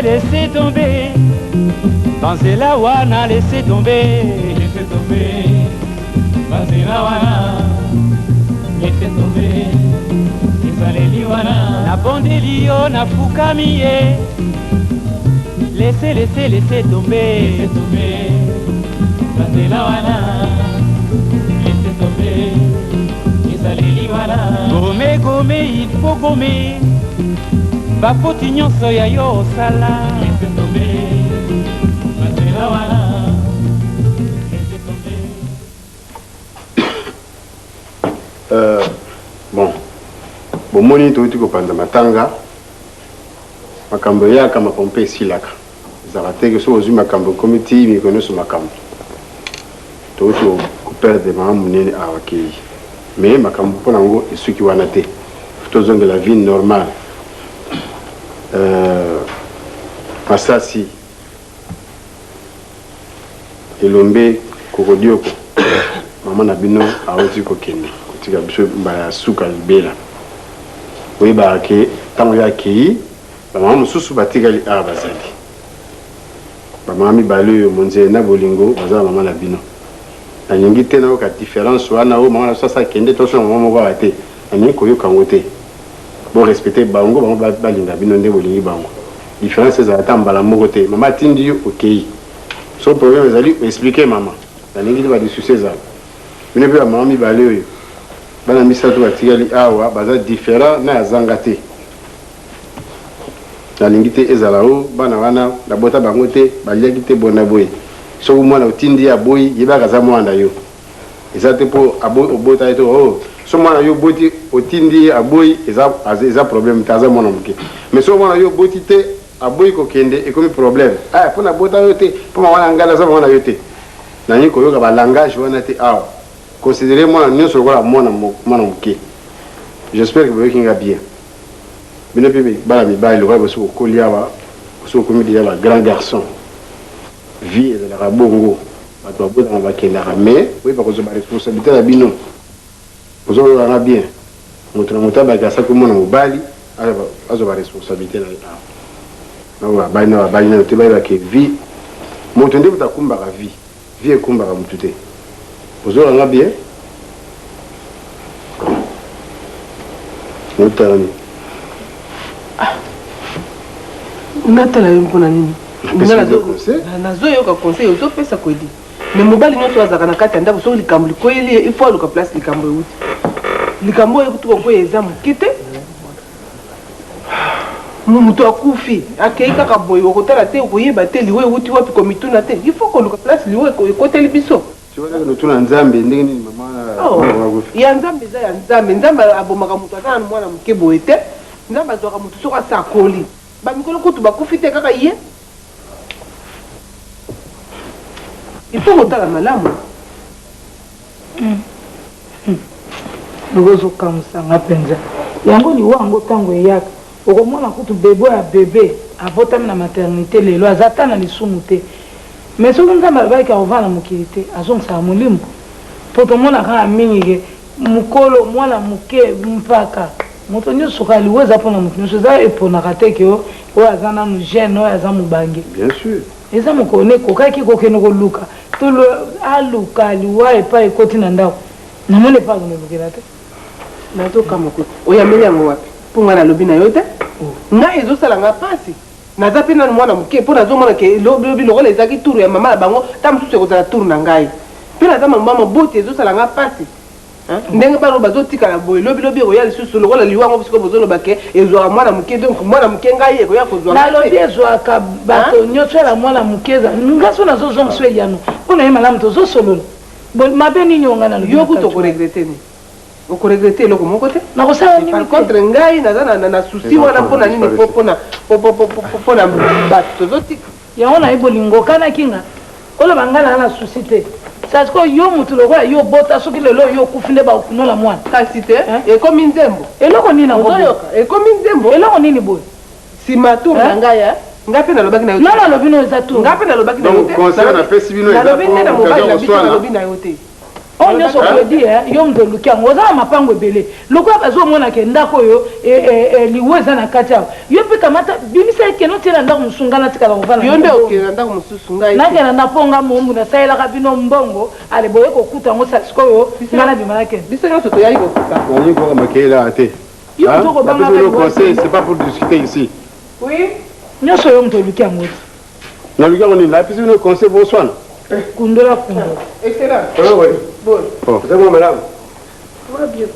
Laissez tomber. Pensez la wana, laissez tomber. Laissez tomber. Pensez la wana, laissez tomber. Isaleli wana. Na bondelio, na fukamiye. Laissez tomber. Laissez tomber. Pensez la wana, laissez tomber. Isaleli wana. Gommer, il faut gommer. Bafoti nyonso ya yo osala. Laissez tomber. Pensez la wana. Laissez tomber. Bon. Bomoni touti ko panda matanga. Makambo yaka makompe esilaka. Ezalaka so ozwi makambo komiti mikono so makambo. Touti ko perdre mama munene awakei. Mais makambo pona ngo esuki wana te. Tozonga la vie normale. Masasi Elombe Kokodioko Mama na bino aoti kokende kotika biso mbala suka libela oyeba ke tango ya kei ba mama mususu batika li bazali ba mama mibale yo monze na bolingo bazala mama na bino na nyingi te na ka différence wana o mama na sasa kende to so mama moko bate ani koyoka ngote bon respecter bango bango balinga bino nde bolingi bango différence za tambala moko te mama tindi yo okay so problème ezali expliquer mama na ningi ba discuter za bino pe mama mibale yo bana misato batikali awa baza différent na azanga te na ningi te ezala o bana wana na bota bango te baliaki te bona boy so mwana otindi ya boy yebaka za mwana yo ezate po obota eto oh so mwana yo boti otindi aboyi eza problème taza mwana muke mais so mwana yo boti te aboyi kokende ekomi problème ah pona bota yo te pona wana ngala za mwana yo te na nyi koyoka ba langage wana te ah considérer mwana nyonso kola mwana muke j'espère que vous kinga bien bino pibi bala mi ba le rebo so kolia ba so komi dia ba grand garçon vie de la rabongo ba to boda ba kendara mais oui ba ko zo ba responsabilité la bino vous avez bien. Notre motaba gasa comme mon mobali, azo ba responsabilité na ah. Na wa baina te ba ke vie. Motonde butakumba ka vie. Vie ekumba ka mutute. Vous avez bien. Notani. Natala ympona nini? Nazo yo ka conseil ozo pesa ko di. Mais mobali nyoto azaka na kati ndako so likambo likoyeli il faut aluka place likambo yuti. Likambo ekutuko ko exam kite. Mutu akufi akei kaka boy okotala te koyeba te liwe uti wapi komituna te. Il faut ko luka place liwe ko ekoteli biso. Tu vois que tuna nzambe ndenge nini mama ya nzambe za ya nzambe abomaka mutu atana mwana mukebo ete. Nzambe azwaka mutu soka sakoli. Ba mikolo kutu bakufi te kaka ye. Il faut monter la malamu. Nous comme ça, on a penza. Yango ni wango tango yaka. Okomona kutu bébé à bébé, à voter na maternité les lois zatana ni sumute. Mais ce qu'on a ba ka ovana mukirite, azong sa mulimu. Poto mona ka mingi mukolo mwana muke mpaka. Moto nyoso kali weza pona mutu nyoso za epona kateke o azana mu jeune o azamu bangi. Bien sûr. Eza mukone kokaki kokeno ko luka. Tolo aluka liwa epa ekoti na ndako. Namone pa ngomukira te. Nato kama ko. Oyameli yango wapi? Punga na lobi na yote? Nga ezo sala nga pasi. Naza pe na mwana muke pona zo mwana ke lobi lokola ezaki tour ya mama bango tamsusu ko za tour na ngai. Pe na mama boti ezo sala nga pasi. Ndenge bano bazotika na boy lobi royal susu lokola liwango bisiko bozolo bake ezwa mwana muke donc mwana muke ngai eko ya kozwa na lobi ezwa ka bato nyotso la mwana mukeza ngaso na zo zonso eliano pona yema la mto zo solo bon mabeni nyonga na yo kuto ko regretter ni ko regretter loko moko te na ko sala ni par contre ngai na souci wana pona nini pona bato zotika ya ona ibolingo kana kinga ola bangana na souci te. C'est que yo mutulo kwa yo bota soki lelo yo kufinde ba kunola mwana kasi te e komi nzembo eloko nini na boyoka e komi nzembo eloko nini boy si matour na ngaya ngape na lobaki na yo non lobino za tour ngape na lobaki na yo te conseil na pesi bino na lobi na mobile na biso na lobi na yo te on nyonso kodi yo moto oluki yango oza na mapango ebele lokola bazomona ke ndako oyo liwo eza na kati awa yo mpe kamata bimisa ekende otie na ndako mosusu ngai natikala kovanda yo nde okende na ndako mosusu ngai nakende na mponga mombu nasalelaka bino mbongo ale boye kokuta yango sikoyo ngai nabima nakende biso nyonso toyali kokuta nayi koka makeyela te yo moto okobanga le conseil c'est pas pour discuter ici oui nyonso yo moto oluki yango ti naluki yango nini lapisi bino conseil boswana kundola kundola excellent oui bon c'est moi madame va bien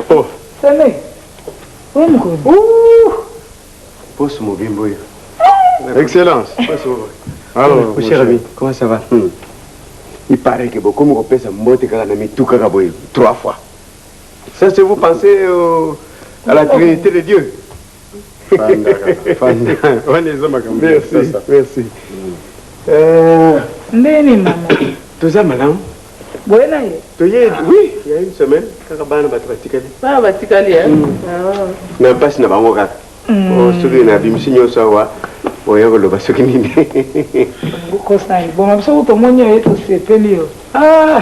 oh sene oyo mokolo Poste Mobimbo. Excellence. Alors, mon cher ami, comment ça va? Il paraît que beaucoup me repèsent à monter quand on a mis tout Karaboy 3 fois. Ça, c'est vous pensez à la Trinité de Dieu? Merci, merci. Ndeni maman. Tout ça, madame? Oui, il y a une semaine, Karabana va pratiquer. Pas pratiquer, hein? Non, pas si n'a pas mon gars. Oh, celui qui n'a pas mis signé ça, ouais, on va se guérir. Beaucoup ça. Bon, même ça, vous pouvez me dire que c'est pélio. Ah!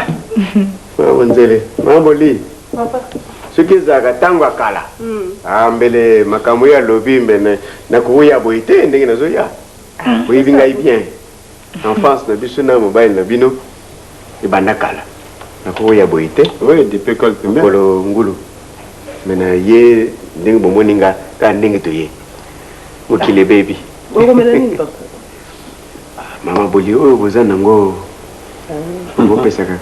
Maman Zélé, maman Li. Ce qui est à Tangwa Kala. Ah, mais les Makamouya lobby, mais n'a qu'ouya boité, n'est pas zoya. Oui, bien. En France, n'a pas na mobile, n'a bino. Et Bandakala. N'a qu'ouya boité. Oui, depuis quand tu mets. Kolo Ngulu. Mais n'a yé, n'est pas moninga, quand n'est pas toyé. Ou qu'il est baby. Maman Boli, oh, vous en avez un pesaka.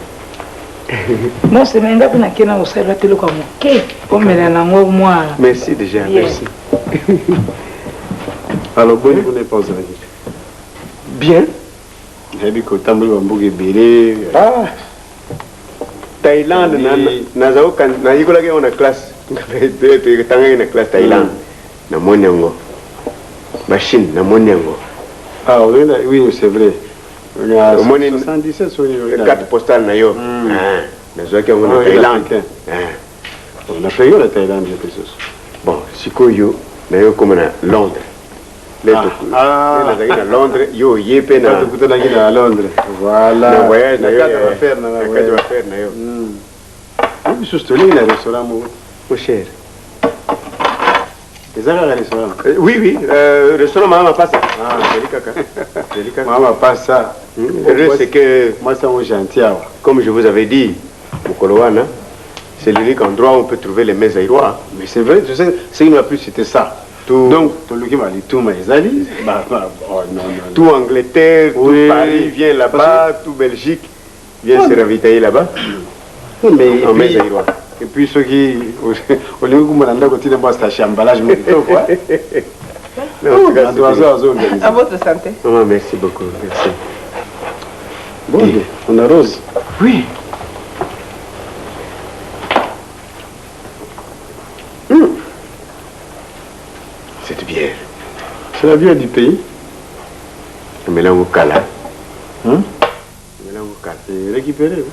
Non, c'est même pas que na osala telo comme OK. Comme elle na ngo moi. Merci déjà, merci. Alors, bonne journée pour vous. Bien. J'ai dit que Tambou Bambouge Bélé. Ah. Thaïlande, Nazao, na yikola ke on a classe. Tanga na classe Thaïlande. Na monyango. Machine na monyango. Ah oui, c'est vrai. Il y a 77 sur les cartes postales na yo. Nazao ke on a Thaïlande. On a fait la Thaïlande quelque chose. Bon, sikoyo na yo comme na Londres. À Londres, yo yépe na à Londres. Voilà. Le voyage na yo va faire na yo. Oui, juste là, il y a un restaurant mon cher. Les un restaurant. Oui, restaurant maman passe. Ah, c'est le maman passe ça. C'est que moi c'est un gentil. Comme je vous avais dit, au Kolowana, c'est l'unique endroit où on peut trouver les mets aïrois. Mais c'est vrai, tu sais, c'est qu'il m'a plus c'était ça. Donc, tout m'a dit tout Maïsali. Tout Angleterre, tout Paris vient là-bas, tout Belgique vient se ravitailler là-bas. Mais en mets aïrois. Et puis ceux qui, au lieu que mon côté de moi, c'est un emballage, mais quoi. À votre santé. Maman, merci beaucoup, merci. Bon, on a Rose. Oui. Cette bière. C'est la bière du pays. Le mélange au cala. Récupérer.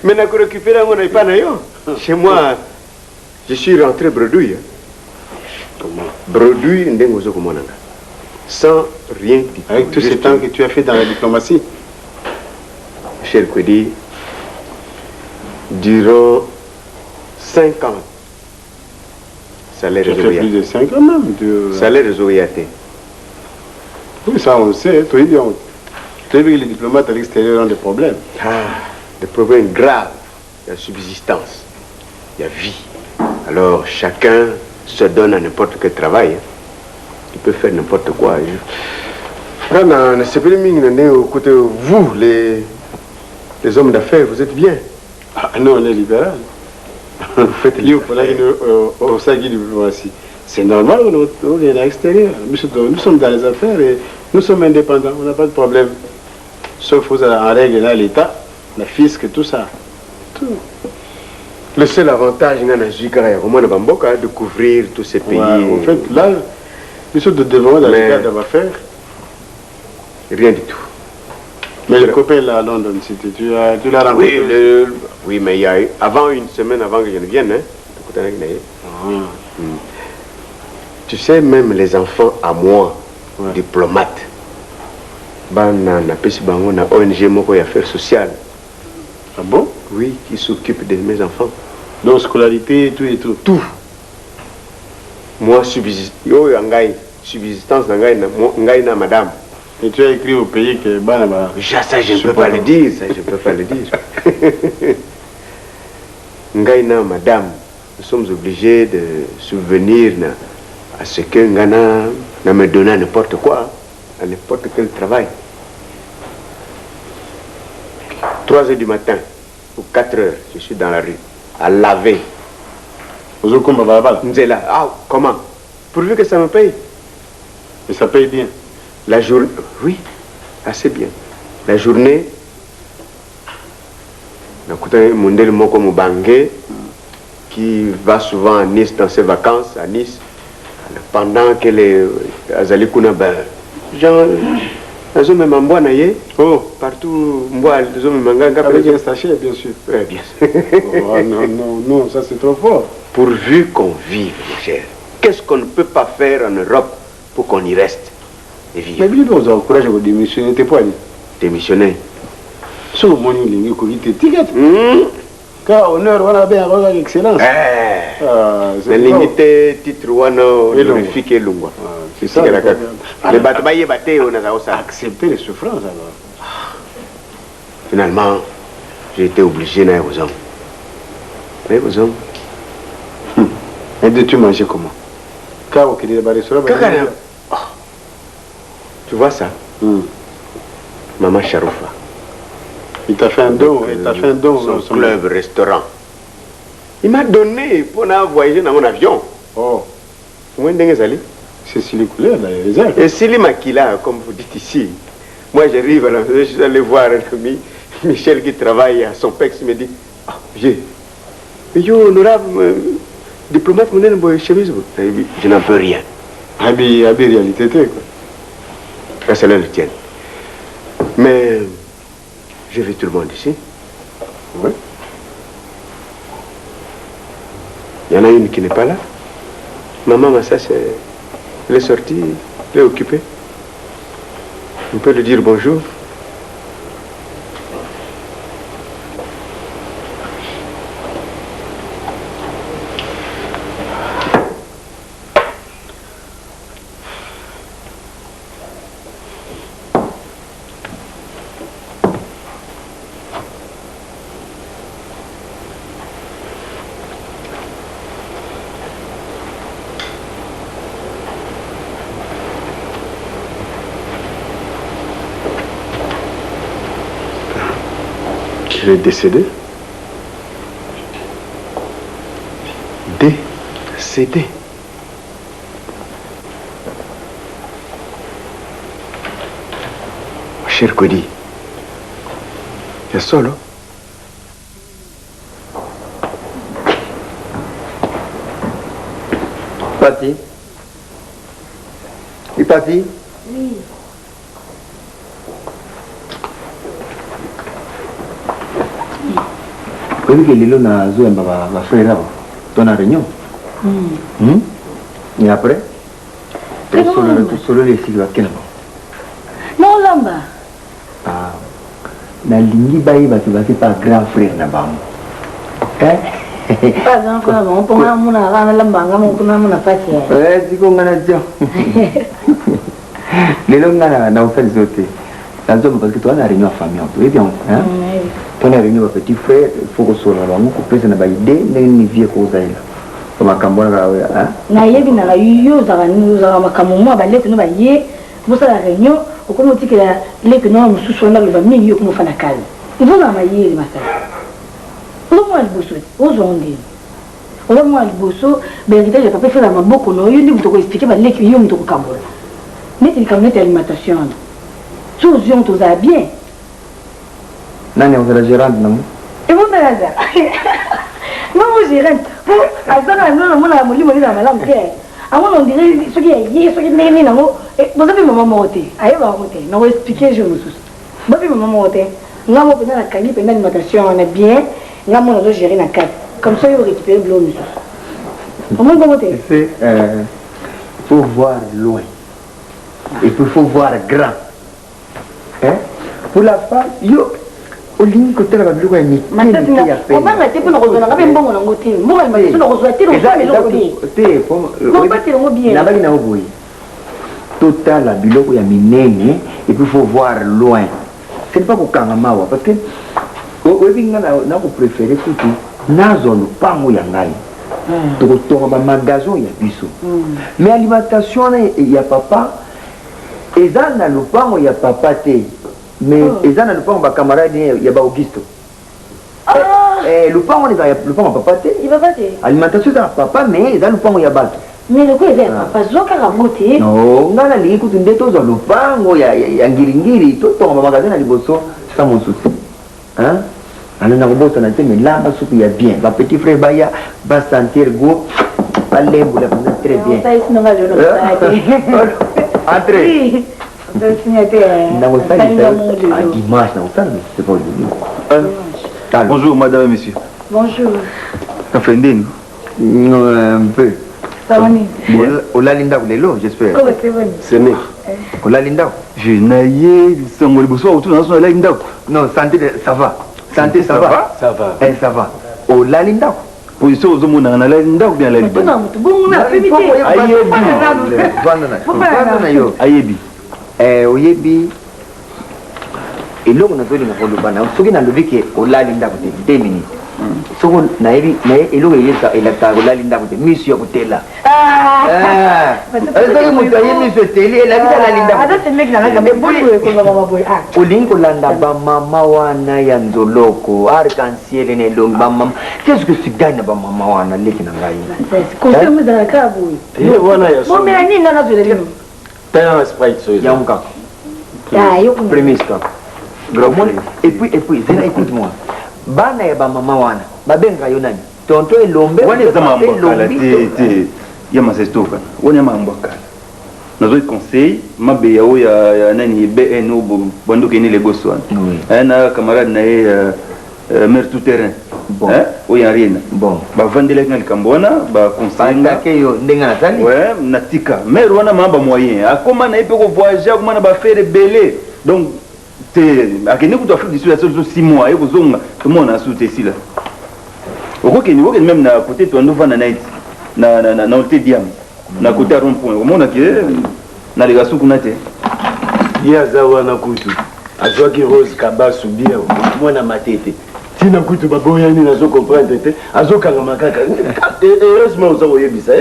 Mais n'a que récupérer, on n'a pas d'ailleurs. Chez moi, je suis rentré bredouille. Comment? Bredouille, sans rien. Avec tout ce temps que tu as fait dans la diplomatie. Cher Kwedi, durant 5 ans, salaire réservé. Plus de 5 ans même. Salaire réservé. Oui, ça on sait. Tu as vu que les diplomates à l'extérieur ont des problèmes. Des problèmes graves. Il y a subsistance, il y a vie. Alors chacun se donne à n'importe quel travail. Il peut faire n'importe quoi. Vous, les hommes d'affaires, vous êtes bien. Ah non, on est libéral. Vous faites au Sagui diplomatie. C'est normal, on est à l'extérieur. Nous sommes dans les affaires et nous sommes indépendants, on n'a pas de problème. Sauf aux en règle là, l'État, la fisc et tout ça. Tout. Le seul avantage de couvrir tous ces pays. En fait, là, nous sommes de développement dans les cadres d'affaires. Rien du tout. Mais le copain là à London, tu l'as rencontré? Oui, mais il y a eu, avant une semaine avant que je ne vienne, tu sais, même les enfants à moi, diplomates, on a ONG Moko et Affaires sociales, Ah bon? Oui, qui s'occupe de mes enfants. Donc, scolarité, tout et tout. Tout. Moi, subsistance, ngai na madame. Et tu as écrit au pays que Banaba. Ça, je ne peux pas le dire. Ça, je ne peux pas le dire. Ngai na madame. Nous sommes obligés de subvenir à ce que Ngana me donne à n'importe quoi, à n'importe quel travail. 3 heures du matin ou 4 heures, je suis dans la rue, à laver. Nzela. Ah, comment? Pourvu que ça me paye. Et ça paye bien. La journée, oui, assez bien. La journée, mon Moko Moubangue, qui va souvent à Nice dans ses vacances, à Nice, pendant que les Azalikuna, genre, les hommes m'envoient naïe, partout, moi, les hommes m'envoient. Avec un sachet, bien sûr. Oui, bien sûr. Oh, non, ça c'est trop fort. Pourvu qu'on vive, mon cher, qu'est-ce qu'on ne peut pas faire en Europe pour qu'on y reste et vivre? Mais bien, vous encouragez à démissionner, t'es pas allé. Démissionner. Sur le monde, il y a une ticket. Car honneur, on a bien un excellence. Mais limité, titre, on a honorifique et lungwa. C'est ça. Les batailles battent, on a ça. Accepter les souffrances alors. Finalement, j'ai été obligé d'aller aux hommes. Mais aux hommes. Et de tu manges comment? Car au Kenya, tu vois ça? Maman Charoufa. Il t'a fait un don, son club restaurant. Il m'a donné pour voyager dans mon avion. Oh. Comment est-ce que c'est Sili Couleur, d'ailleurs. Et Sili Makila, comme vous dites ici. Moi, j'arrive à je suis allé voir un ami, Michel, qui travaille à son PEX, il me dit, mais honorable diplomate, je n'en peux rien. Habit réalité, quoi. Ça, c'est là le tien. Mais j'ai vu tout le monde ici. Oui. Il y en a une qui n'est pas là. Maman Massa, elle est sortie, elle est occupée. On peut lui dire bonjour. Il est décédé. Décédé. Cher Kodi, il y a solo. Parti. Il est parti? Oui. Kweli que lelo na zo ba frère là, ton réunion. Et après? Tout solo les sigles à quel Non lamba. Ah. Na lingi bayi ba tu pas grand frère na bam. Pas grand frère, on peut mon ara lamba ngam ko na mon pati. Diko ngana jo. Lelo ngana na ofel zote. Dans un parce que toi, on a réunion en famille, on peut bien. Hein? On a réunion avec petit frère, il faut que ce soit là, on peut se faire idée, mais une vie qu'on a là. Comme un cambouis là, hein? Na yebi na la yo za nous za makamu mo ba leke no ba ye, mo sa la réunion, o ko mo ti que la leke no mo susu na le ba mi yo ko mo fa na kale. Il faut na ma ye le masala. O mo al boso, o zo onde. O mo al boso, ben kita je papa faire ma boko no yo ndi ko expliquer ba leke yo mo to ko kambula. Mettre le cabinet alimentation. Tous gens tous à bien. Non, on va la gérante, non? Et vous, mais là, non, vous gérante. Vous, à ce moment-là, non, on a mon livre dans ma langue. À moi, on dirait ce qui est hier, ce qui est né, non. Vous avez maman monté. Aïe, va monter. Non, vous expliquez, je vous soucie. Vous avez maman monté. Nous avons pendant la qualité, pendant l'alimentation, on est bien. Nous avons géré la carte. Comme ça, vous récupérez le bleu. Comment vous montez? Il faut voir loin. Et puis, il faut voir grand. Hein? Pour la femme, yo, olingi kotala babiloko ya mike ya pene obanga te mpo na kozwa nanga mpe mbongo nango te mbongo ya mabiso na kozwa te lokosala eloko te nabaki nango boye totala biloko ya minene et puis faut voir loin ce n'est pas kokanga mawa parce que oyebi nga nakopréféré kutu nazwa lopango ya ngai tokotonga bamagasin ya biso mais alimentation ya papa eza na lopango ya papa te mais eza na lopango bacamarade ya baaugusto lopango eza lopango ya papa te alimentation eza na papa mais eza lopango ya bato mais loko eza ya papa zwa kaka ngo te no ngai nalingi kutu nde tozwa lopango ya ngiringiri totonga bamagasin na liboso sa mosusi alanda kobosana te melamba supu ya bien bapetit frère baya basentir go balembola penza très bien entre dimanche nakosala c'est pas aujourd'hui. Bonjour madame et monsieur. Bonjour. Kafendeni. Un peu. Samani. Olali ndako lelo j'espère. Comment c'est bon? C'est né. Olali ndako. Je naye sango liboso autour na so olali ndako. Non, santé ça va. Santé ça va. Ça va. Ça va. Olali ndako. Position ozomona na lali ndako bien lali ndako. Tuna mutu bongo na pemite. Vanda yo. Ayebi. Oyebi eloko nazolinga koloba na soki nalobi ke olali ndako te 2 minutes soko nayebi eloko elaka olali ndako te misu ya kotela soki moto aye misu eteli elakisi alali ndako olingi kolanda bamama wana ya nzoloko arc-en-ciel na elongi bamama qu'est-ce que sigai na bamama wana leki na ngai wana ya bomela nini nana zwelele tana sprite so yango kaka prémisse kaka et puis zena écoute-moi bana ya bamama wana babenga yo nani tonto elombe wana eza mambo akala te ya masestoka wana mambo akala nazoi conseil mabe ya oyo ya nani bn o bandokeni legos wana na camarade na ye maire tout terrain oyo ariena bavandelaki na likambo wana baconseilake yo ndenge nazali na tika maire wana mamba moyen akoma na ye mpe kovoyage akoma na bafere ebele donc akende kutu afrique du sud aso 6 mois ye kozonga tomona asu te esila okokende même na côté to andovanda na iti na olte diam na côté ya rond point omona ke na lega su kuna te ye aza wana kutu azwaki rose kabasu bien mwana matete tina kutu baboyani nazo comprendre te azokangama kaka heureusement oza koyebisa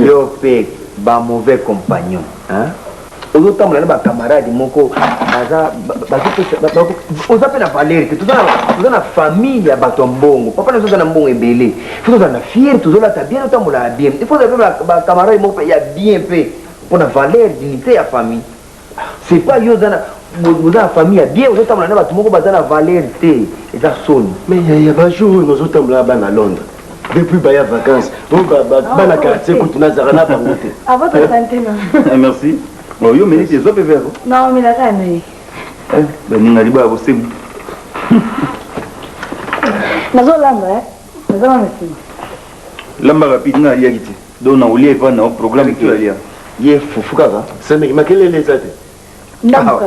yo mpe bamauvais compagnon ozotambola na bacamarade moko oza mpe na valeur te toza na famille ya bato ya mbongo papa na toza na mbongo ebele fo toza na fiere tozolata bien otambola ya bien il faut mpe bacamarade moko mpe ya bien mpe mpo na valeur dignité ya famille c'est pas yo oza na famille ya bien ozotambola na bato moko baza na valeur te eza soni mais ya bajour oyo nozotambola bana londres depuis baya vacances bana quartier kutu nazala na bango te à votre santé non merci yo mérite ezwa mpe vero non melaka naye baninga liboya bosemu nazolamba nazolamba nsima lamba rapide nga aliaki te donc na olia epa na programme tu alia ye fufu kaka semeki makelele eza te ndamuka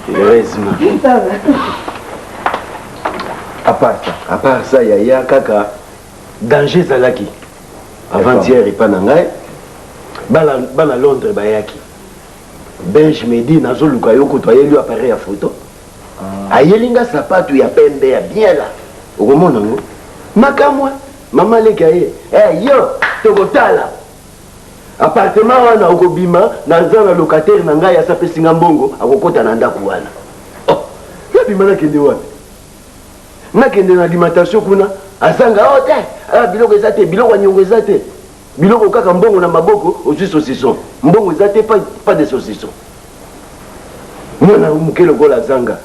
heureusement à part ça yaya kaka danger ezalaki avant-hier epa na ngai bana londres bayaki benj medi nazoluka yo kutu ayeli yo appareil ya photo ayelinga sapato ya pembe ya bien la okomona ngo makamwa mama leki aye yo tokotala appartement wana okobima naza na locataire na ngai asapesinga mbongo akokota na ndako wana nabima nakende wapi nakende na alimentation kuna azanga te biloko eza te biloko ya niongo eza te biloko kaka mbongo na maboko ozwi saucisson mbongo eza te pas de saucisson mwana moke lokola azanga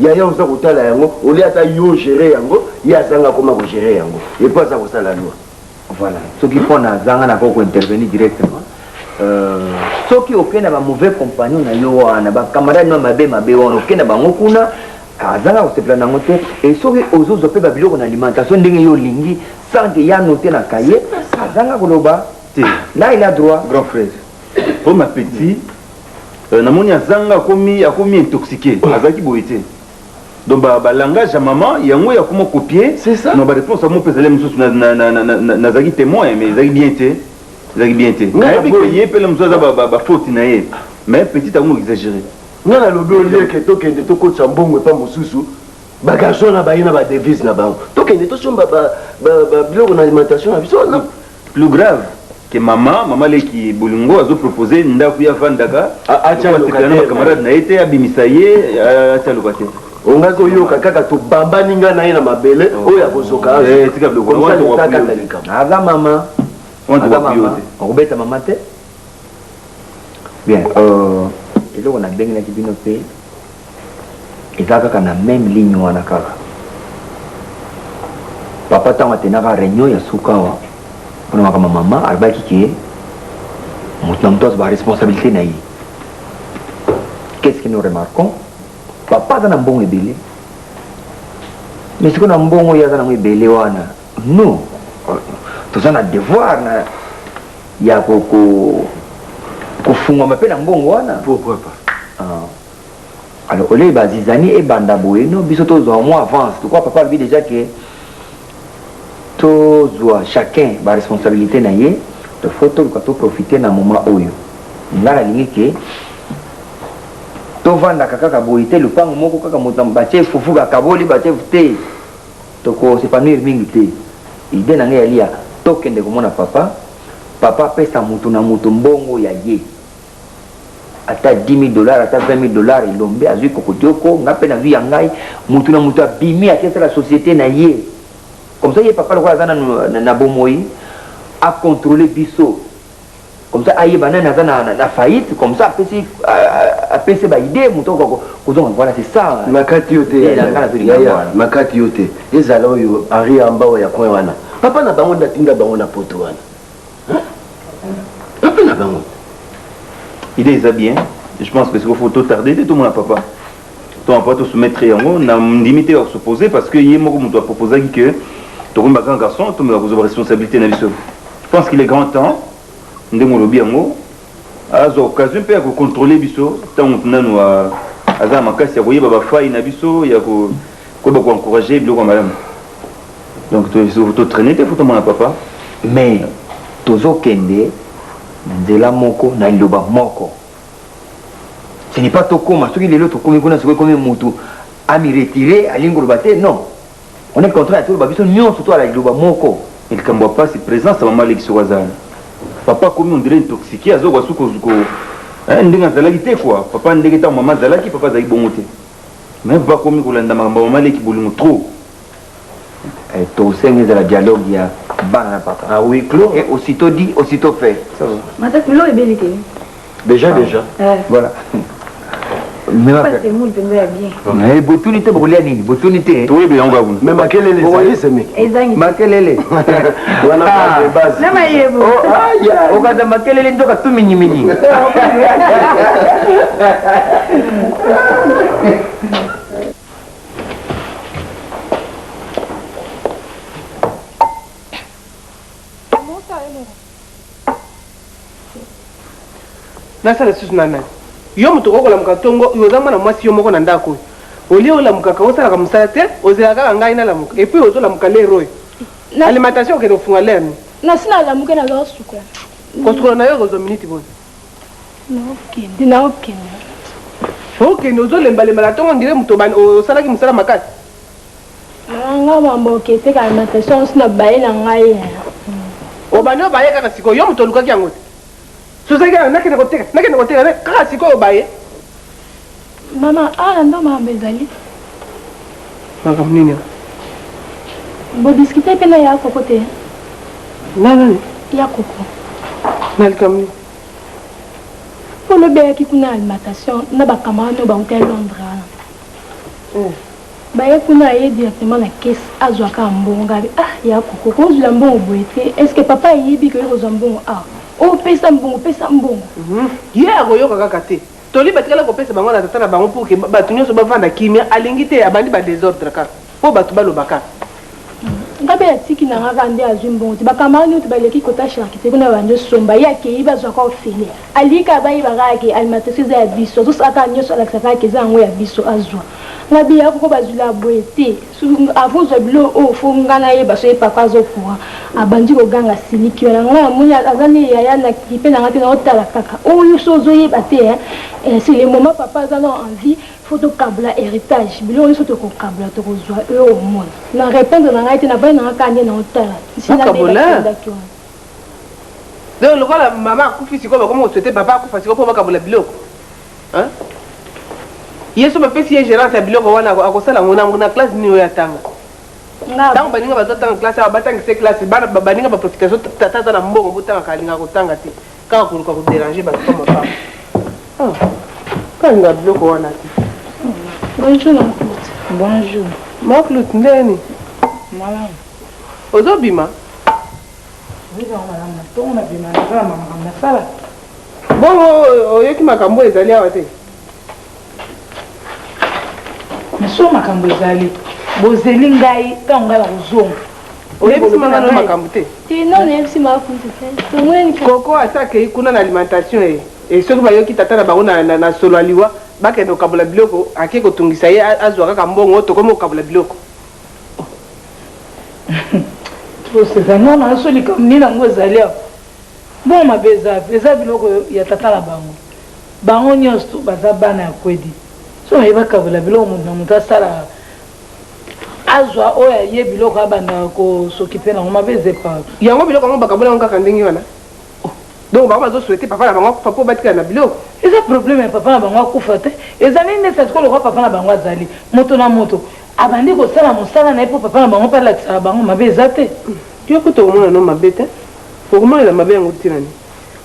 yaya oza kotala yango olia ata yo gere yango ye azanga akoma kogere yango epo aza kosala lwa voilà soki mpona azanga nakoko intervenir directement soki okende na bamauvais compagnon na yo wana bacamarade no mabe wana okende bango kuna azanga kosepela nango te e soki ozozwa mpe babiloko na alimentation ndenge yo olingi sanke ya note na kaye azanga koloba te là il a droit grand frère po ma petit namoni azanga akomi intoxiqué azalaki boye te Donc ba langage à maman yango ya comment copier. C'est ça. Non ba réponse à mon pèse les mususu na zaki témoin mais zaki bien té. Zaki bien té. Mais puis pe le mususu ba faute na ye. Mais petit à exagéré. Non na lobi olier que tokende to ko tsambongo pa mususu. Ba garçon na ba ina ba devise na ba. Tokende to somba ba biloko na alimentation na biso non. Plus grave que maman qui bolingo a proposé ndaku ya vandaka a camarade na été abimisaye a locataire. On a koyoka kaka to bamba ninga na ina mabele oya kosoka. Tika biloko on va aga mama on va piloter. On beta maman te. Bien eloko na bengi na kibino pe ezaka kana même ligne wana kaka. Papa tanga tenaka réunion ya sukawa. Pour ma maman, elle va quitter. Mon nom va responsabilité naïe. Qu'est-ce que nous remarquons? Papa dans un bon ébélé. Mais ce qu'on a un bon il y a un ébélé wana. Nous, tout ça on a devoir na. Il y a beaucoup. Kufunga m'appelle un bon wana. Pourquoi pas? Alors au lieu bazizani et bandaboué, non, bisoto en moins avance. Tu crois papa lui déjà que chacun a responsabilité na ye de photo quand profiter na moment oyo ngala lingi ke to vanda kaka boité le pango moko kaka motamba che fufu ka kaboli ba che te to ko c'est pas mingi te idée na ngai alia to kende ko mona papa pesa mutu na mutu mbongo ya ye ata $10,000 ata $20,000 ilombe azui kokotoko ngape na vie ya ngai mutu na mutu abimi ati la société na ye. Comme ça, il n'y a pas le droit de bomoi à contrôler biso. Comme ça, il y a la faillite. Comme ça, après c'est idée. Voilà, c'est ça. Makati yote. Makati yote. Les aloyo, Ari Ambao ya Kouana. Papa n'a pas de tinda baona potoana. Papa n'a pas de. Il est bien. Je pense que c'est qu'il faut tout tarder. Tout le monde, papa. Ton papa, tu soumettre on a limité à s'opposer parce que il y a beaucoup de proposer que. Tu es un grand garçon, tu as une responsabilité dans la vie. Je pense qu'il est grand temps, nous avons l'occasion de contrôler les choses. Tant que nous avons encourager madame. Donc il faut traîner, il faut tomber papa. Mais tozo kende nzela moko na iloba moko. Ce n'est pas toko, mais ce qui est l'autre comme mutu a mi retiré à l'ingolbate, non. On est contraint à tout le babiso, nous surtout à la globa moko. Il ne voit pas ses présences, ça va mal avec ce hasard. Papa, comme on dirait intoxiqué, à Zogo Suko. Ndinga quoi. Papa ndegeta maman zalaki, papa zaki bongote. Mais pas comme on l'a maman qui boulot trop. Et tout ça, c'est le dialogue, il y a banana papa. Ah oui, Claude. Et aussitôt dit, aussitôt fait. Ça va. Madame, l'eau est belle. Déjà. Voilà. Mais c'est moule bien. Mais opportunité pour les nini, opportunité. Oui, bien on va vous. Mais maquelle les amis, c'est mieux. Makelele. On a pas de base. Non mais yebo. Oh, au cas de makelele ndoka tout mini. Nasa la susu nana. Yo mutu ko la mukatongo yo zama na mwasi yo moko na ndako. Oli o la mukaka o sala ka musala te, o zela ka ngai na la muka. Et puis o zo la mukale roi. Alimentation ke no funga lerni. Na sina la muka na zo suka. Ko suka na yo go zo minute bon. Na okende. Ok, no zo lemba la tongo ndire mutu ban o sala ki musala makati. Nga mambo ke te ka alimentation sina baye na ngai. O bano baye kana siko yo mutu luka ki yango. Suzega nakene koteka kaka siko baye. Mama, ndo mama ezali. Maka mnini? Bo discuter pena ya koko te. Nani? Ya koko. Nalika mni. Ono be ki kuna alimentation na ba camarade ba hotel Londres. Ba ye kuna ye directement na caisse azwaka mbonga. Ya koko ko zula mbongo boete. Est-ce que papa yebi ko zo mbongo Oh, pesa mbongo. Yeah, go yoka kaka te. Toli batikala ko pesa bango na tata na bango pour que batu nyonso bavanda kimia alingi te abandi ba désordre kaka. Po batu balo baka. Ngabe ya tiki na nga vande azwi mbongo te bakamara nyonso baleki kotache architecte kuna bande somba ye akei bazwaka ofele alika bayeba kaka alimentation eza ya biso azosalaka nyonso alakisaka kaka eza yango ya biso azwa nga biya koko bazwila boye te avant zwa bilo oyo fo nga nayeba so ye papa azokoura abandi koganga siliki wana nga namoni aza ne yaya na kipe na nga te naotala kaka oyo so ozoyeba te c'est le moment papa aza na envie faut tokabula héritage biloko nyonso tokokabula tokozwa oyo omona na répondre na ngai te na bai na nga kaka nde naotala sinadaki wana donc lokola mama akufi sikoyo bakoma koswete papa akufa sikoyo mpo bakabula biloko ye so bapesi ye gérance ya biloko wana akosala ngo na classe nini oyo atanga ntango baninga bazotanga classe awa batangisa classe bana baninga baprofitation tata aza na mbongo botangaka alingaka kotanga te kaka koluka koderange bato pa mapapa kalinga biloko wana te bonjour mon Claude. Bonjour. Mon Claude ndeni. Madame. Ozobima? Oui, madame. Ton na bima na kala mama na sala. Bon, oyoki makambo ezali awa te. Meso makambo ezali. Bozeli ngai tango ngala kozonga. Oyebisi manga no makambo te. Ti non yebisi makambo te. Tomweni Koko asake kuna na alimentation et soki bayoki tata na bango na solo aliwa bakende okabula biloko ake kotungisa ye azwa kaka mbongo tokomi okabula biloko toseza nona asolika nini yango ezali awa bon mabe eza biloko ya tata na bango nyonso baza bana ya kwedi so baye bakabula biloko moto na moto asala azwa oyo aye biloko abanda kosokipe nango mabe eza epa yango biloko yango bakabula yango kaka ndenge wana donc bango bazosouhaite papa na bango akufa mpo batikala na biloko eza problème ya papa na bango akufa te ezali neti atiko lokwa papa na bango azali moto na moto abandi kosala mosala na ye mpo papa na bango mpe alakisaka bango mabe eza te yo kuta komona no mabe te okomonela mabe yango tinani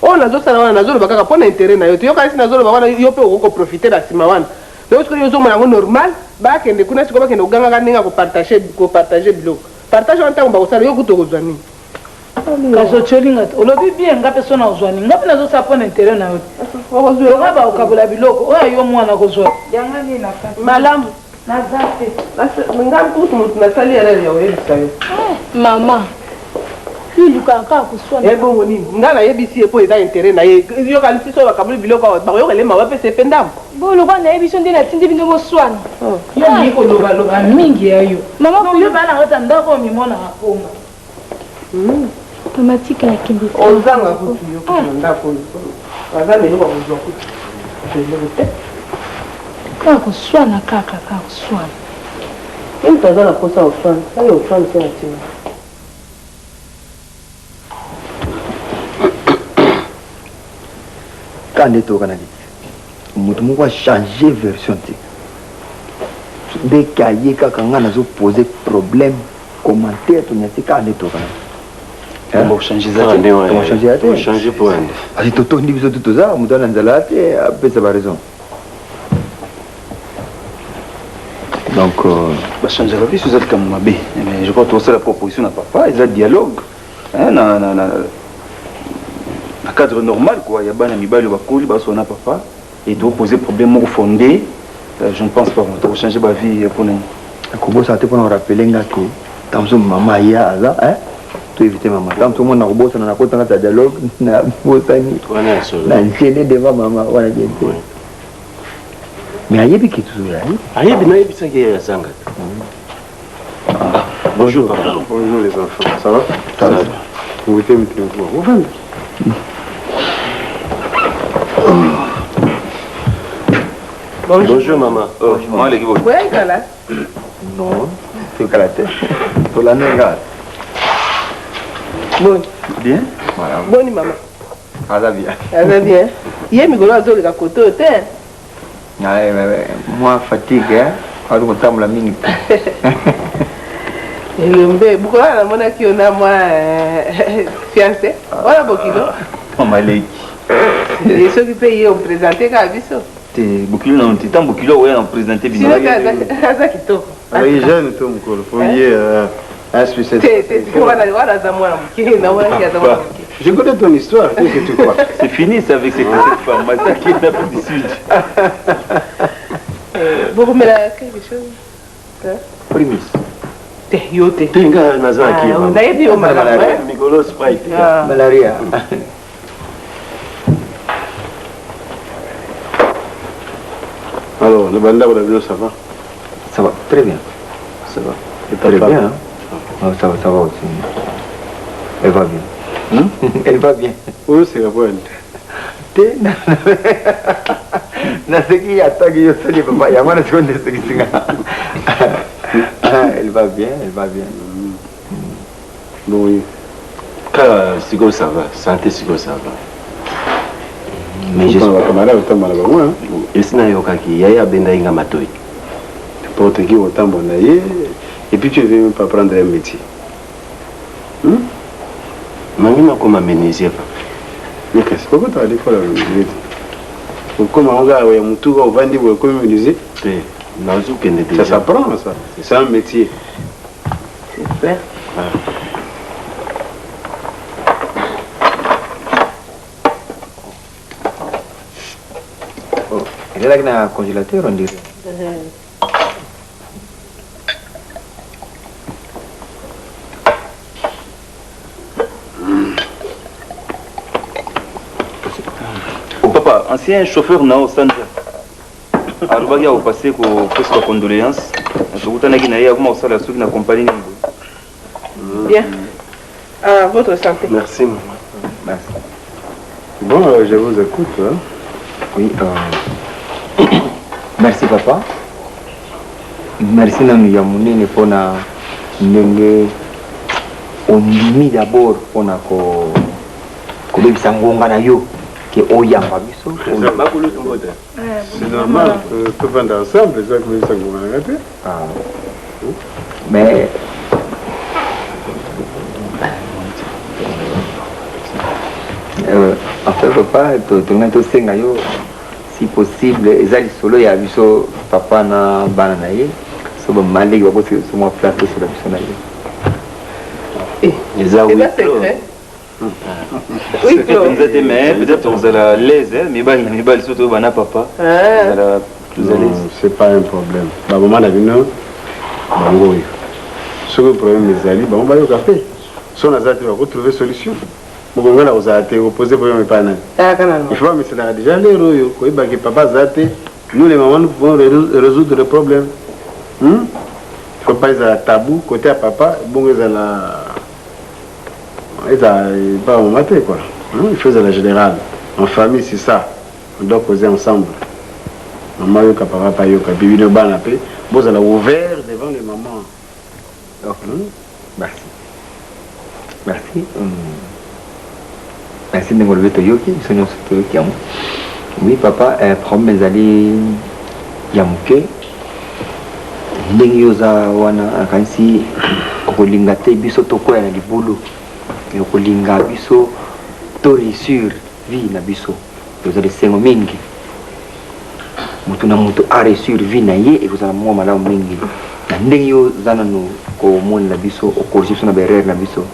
oyo nazosala wana nazoloba kaka mpo na intere na yo te yokanisi nazoloba wana yo mpe okoprofite na nsima wana donc sikoyo ozomona yango normal bakende kuna sikoyo bakende kogangaka ndenge ya kopartage biloko partage wana ntango bakosala yo kuta okozwa nini kasi otyolinga te olobi bien nga mpe so na ozwani nga mpe nazosala mpo na intere na yo te onga bakokabula biloko oyo yo mwana kozwa yanga nini na kati malamu naza te nga kutu motu nasali elele ya oyebisa yo mama lulukaka kaka koswana ebongo nini nga nayebisi ye mpo eza intere na ye yokanisi so bakabuli biloko awa bakoyokele mawa mpe sepe ndambo bolokwa nayebi so nde natindi bino boswana yo mingi kolobaloba mingi ya yo mama yo bana ngota ndako oyo mimonaka konga mama tika nakende ozanga kutu yo kutu na ndako oyo aza lelo bakozwa kutu eloko te kaka koswana kaka koswana moto aza na posa oswana aye oswana se na ntina ka nde toyoka na liti moto moko achange version te ndeke aye kaka nga nazopose problème commentaire tonyasi kaka nde toyoka na changer pour ende asi totondi biso tu toza moto ana nzala te apesa baraison donc bachangeaka biso eza likambo mabe mais je crois tosala proposition na papa eza dialogue na cadre normal quoi ya bana mibali bakoli basona papa et toposer problème moko fondé je ne pense pas tokochanger bavie mpona kobosana te mpona korapele nga ke tamso mama aya aza to éviter mama tamso mona kobosana nakotanga ta dialogue na bosani na nsene devant mama wana bien te mais ayebi ke toujours ayebi nayebisaki ye yazanga bonjour papa. Bonjour les enfants, ça va? Ça va. Vous êtes Bonjour maman. Moi les gars. Ouais, kala. Non, c'est kala te. To la nega. Bon. Bien? Boni maman. Aza bien. Aza bien. Ye migolo azoleka koto te. Moi fatigue, adu kotamula mingi. Elombe, bukola na monaki yo na mwa fiancé. Wala bokilo. Mama leki. Soki mpe ye opresente kaka biso. Te bokilo na nti ntango bokilo oya na présenté bino. Aza kitoko. Oui, jeune to mukolo. Faut y un spécialiste. Wana aza mwana moke, na monaki aza mwana moke. Je connais ton histoire, qu'est-ce que tu crois? C'est fini ça avec cette femme, ça qui est d'Afrique du Sud. Vous remettez quelque chose? Primis. te yo te tenga nazaki nayebi yo malaria mikolo sprite malaria Alors, le bandit, ça va? Ça va, très bien. Ça va. Très bien. Oh, ça va aussi. Elle va bien. Elle va bien. Oui, c'est la bonne. Naseki ataki yo soli papa, ya mwana seconde seki singa. Elle va bien, elle va bien. Bon, oui. Quand Sigo ça va, santé Sigo ça va. Mais je suis pas camarade autant mal moi. Et sinon yokaki yaya benda inga matoi. N'importe qui autant bon et puis tu veux même pas prendre un métier. Mangina comme menuisier papa. Mais qu'est-ce que tu as dit pour la menuisier? Comme on va au Moutou au Vandi ou comme menuisier? Ça s'apprend ça. C'est un métier. C'est clair. Elle est là dans le congélateur, on dirait. Papa, ancien chauffeur Nao Sandra. Alors, il a passé pour presque condoléances. Je vous ai dit que vous avez fait la compagnie. Bien. À votre santé. Merci, maman. Merci. Bon, je vous écoute. Hein? Oui, merci papa. Merci nanu ya munene pona ndenge ondimi d'abord pona ko bebisa ngonga na yo ke oyamba biso. C'est normal, tout va ensemble, ça que ça vous regardez. Mais en fait papa, tu senga yo si possible, ezali solo ya biso papa na bana na ye. So ba malé ba bosse sur moi place sur la biso na ye. Les a oui. Oui, vous êtes mais peut-être vous allez à l'aise, mais bal surtout bana papa. C'est pas un problème. Ba maman na bino bango yo. Ce que problème ezali, ba on va yo café. So na zati va retrouver solution. Mokongo na ozate opposer problème pas na. Il faut mais c'est déjà les royo ko ba que papa zate, nous les mamans nous pouvons résoudre le problème. Il faut pas être tabou côté à papa, bon ils pas au matin quoi. Il faut la générale. En famille c'est ça. On doit causer ensemble. Maman yo papa pa yo ka bibi no bana pe, vous allez ouvert devant les mamans. Merci. Merci. Merci de me relever Toyoki, ils sont sur Toyoki. Oui, papa, problème ezali yamuke. Ndenge yoza wana akansi kolinga te biso tokoya na libulu. Kolinga biso to réussir vie na biso. Yoza de sengo mingi. Mutu na mutu a réussir vie na ye et vous allez moi malamu mingi. Na ndenge yoza na no ko mona na biso o corriger na berere na biso.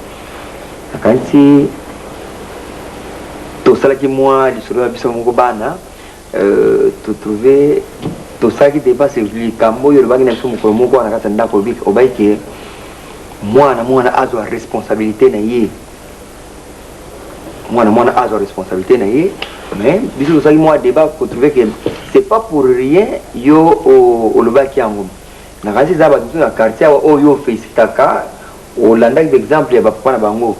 Akansi tout ça qui moi sur la biso moko bana to trouver tout ça qui dépasse le cambo yo le bagi na biso moko moko na kata ndako bik obaike mwana azo responsabilité na ye mwana azo responsabilité na ye mais biso ça qui moi débat pour trouver que c'est pas pour rien yo au le baki yango na kasi za ba biso na quartier o yo félicitaka olanda exemple ya ba papa na bango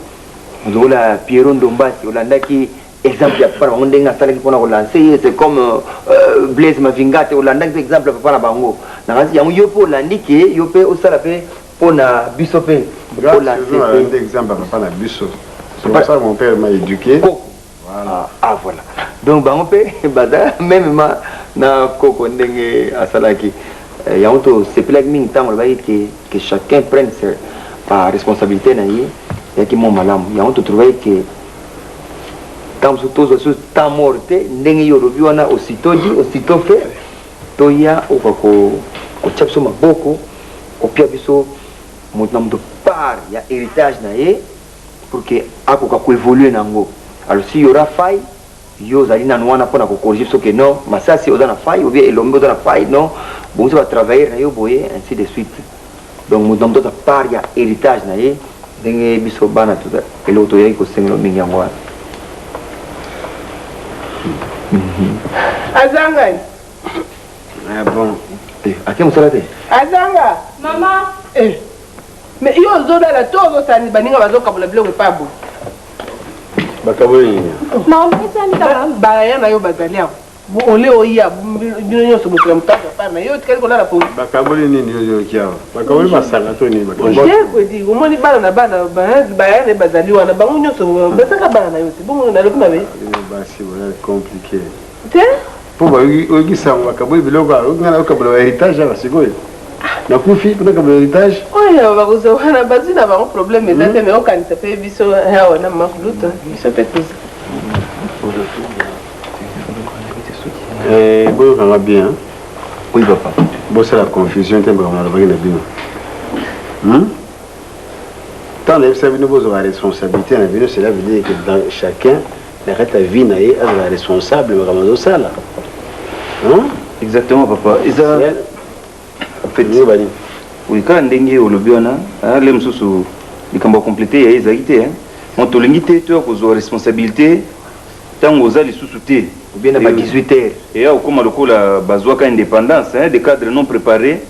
ozola Pierre Ndombasi olanda ki exemple ya papa na bango ndenge asalaki mpona kolancer c'est comme Blaise Mavingate olanda exemple ya papa na bango na kasi yango yo mpe olandi ke yo mpe osala mpe mpona biso mpe olancer exemple ya papa na biso c'est pour ça que mon père m'a éduqué. Voilà. Ah voilà. Donc bango mpe baza même na koko ndenge asalaki yango to sepelaki mingi ntango lobaki que chacun prenne sa responsabilité na ye yaki mo malamu yango to trouvai que tant surtout tant morte ndenge yo lobi wana aussitôt dit aussitôt fait toya okako kotia biso maboko kopia biso moto na moto part ya héritage na ye pour que akoka koévoluer nango. Alors s'il y aura faille yo zali na wana mpona kocorriger biso que non masasi oza na faille ou bien elombe oza na faille non bon ça va travailler na yo boye ainsi de suite donc moto na moto part ya héritage na ye ndenge biso bana eloko toyaki kosengela mingi yango wana azanga bon ake mosala te azanga mama mais yo ozodala to ozosani baninga bazokabola biloko epa bo bakaboli nini baya na yo bazali awo ole oya bino nyonso bokela motango apana yo tikali kolala po bakaboli nini oyoki awa bakaboli masanga to nini jekwedi omoni bana na bana baya na bazali wana bango nyonso basaka bana na yo te bongo nalobi mabe basi voilà compliqué te po bayoki sango bakaboli biloko okingana okabola héritage awa sikoyo nakufi mpona kabola héritage oyo bakoza wana bazwi na bango problème eza te mais okanisa mpe biso awa na makuluta biso mpe toza boyokanga bien oui papa bosala confusion te makambo nalobaki na bino ntango nayebisa bino bozwa responsabilité na bino cela veut dire que dans chacun na kati ya vie na ye azala responsable makambo azosala exactement papa eza bani oui kala ndenge olobi wana le mosusu likambo ya complete ya ye ezalaki te mo tolingi te toya kozwa responsabilité ntango oza lisusu te bien na 18 heures eya okóma lokola bazwaka indépendance des cadres non préparés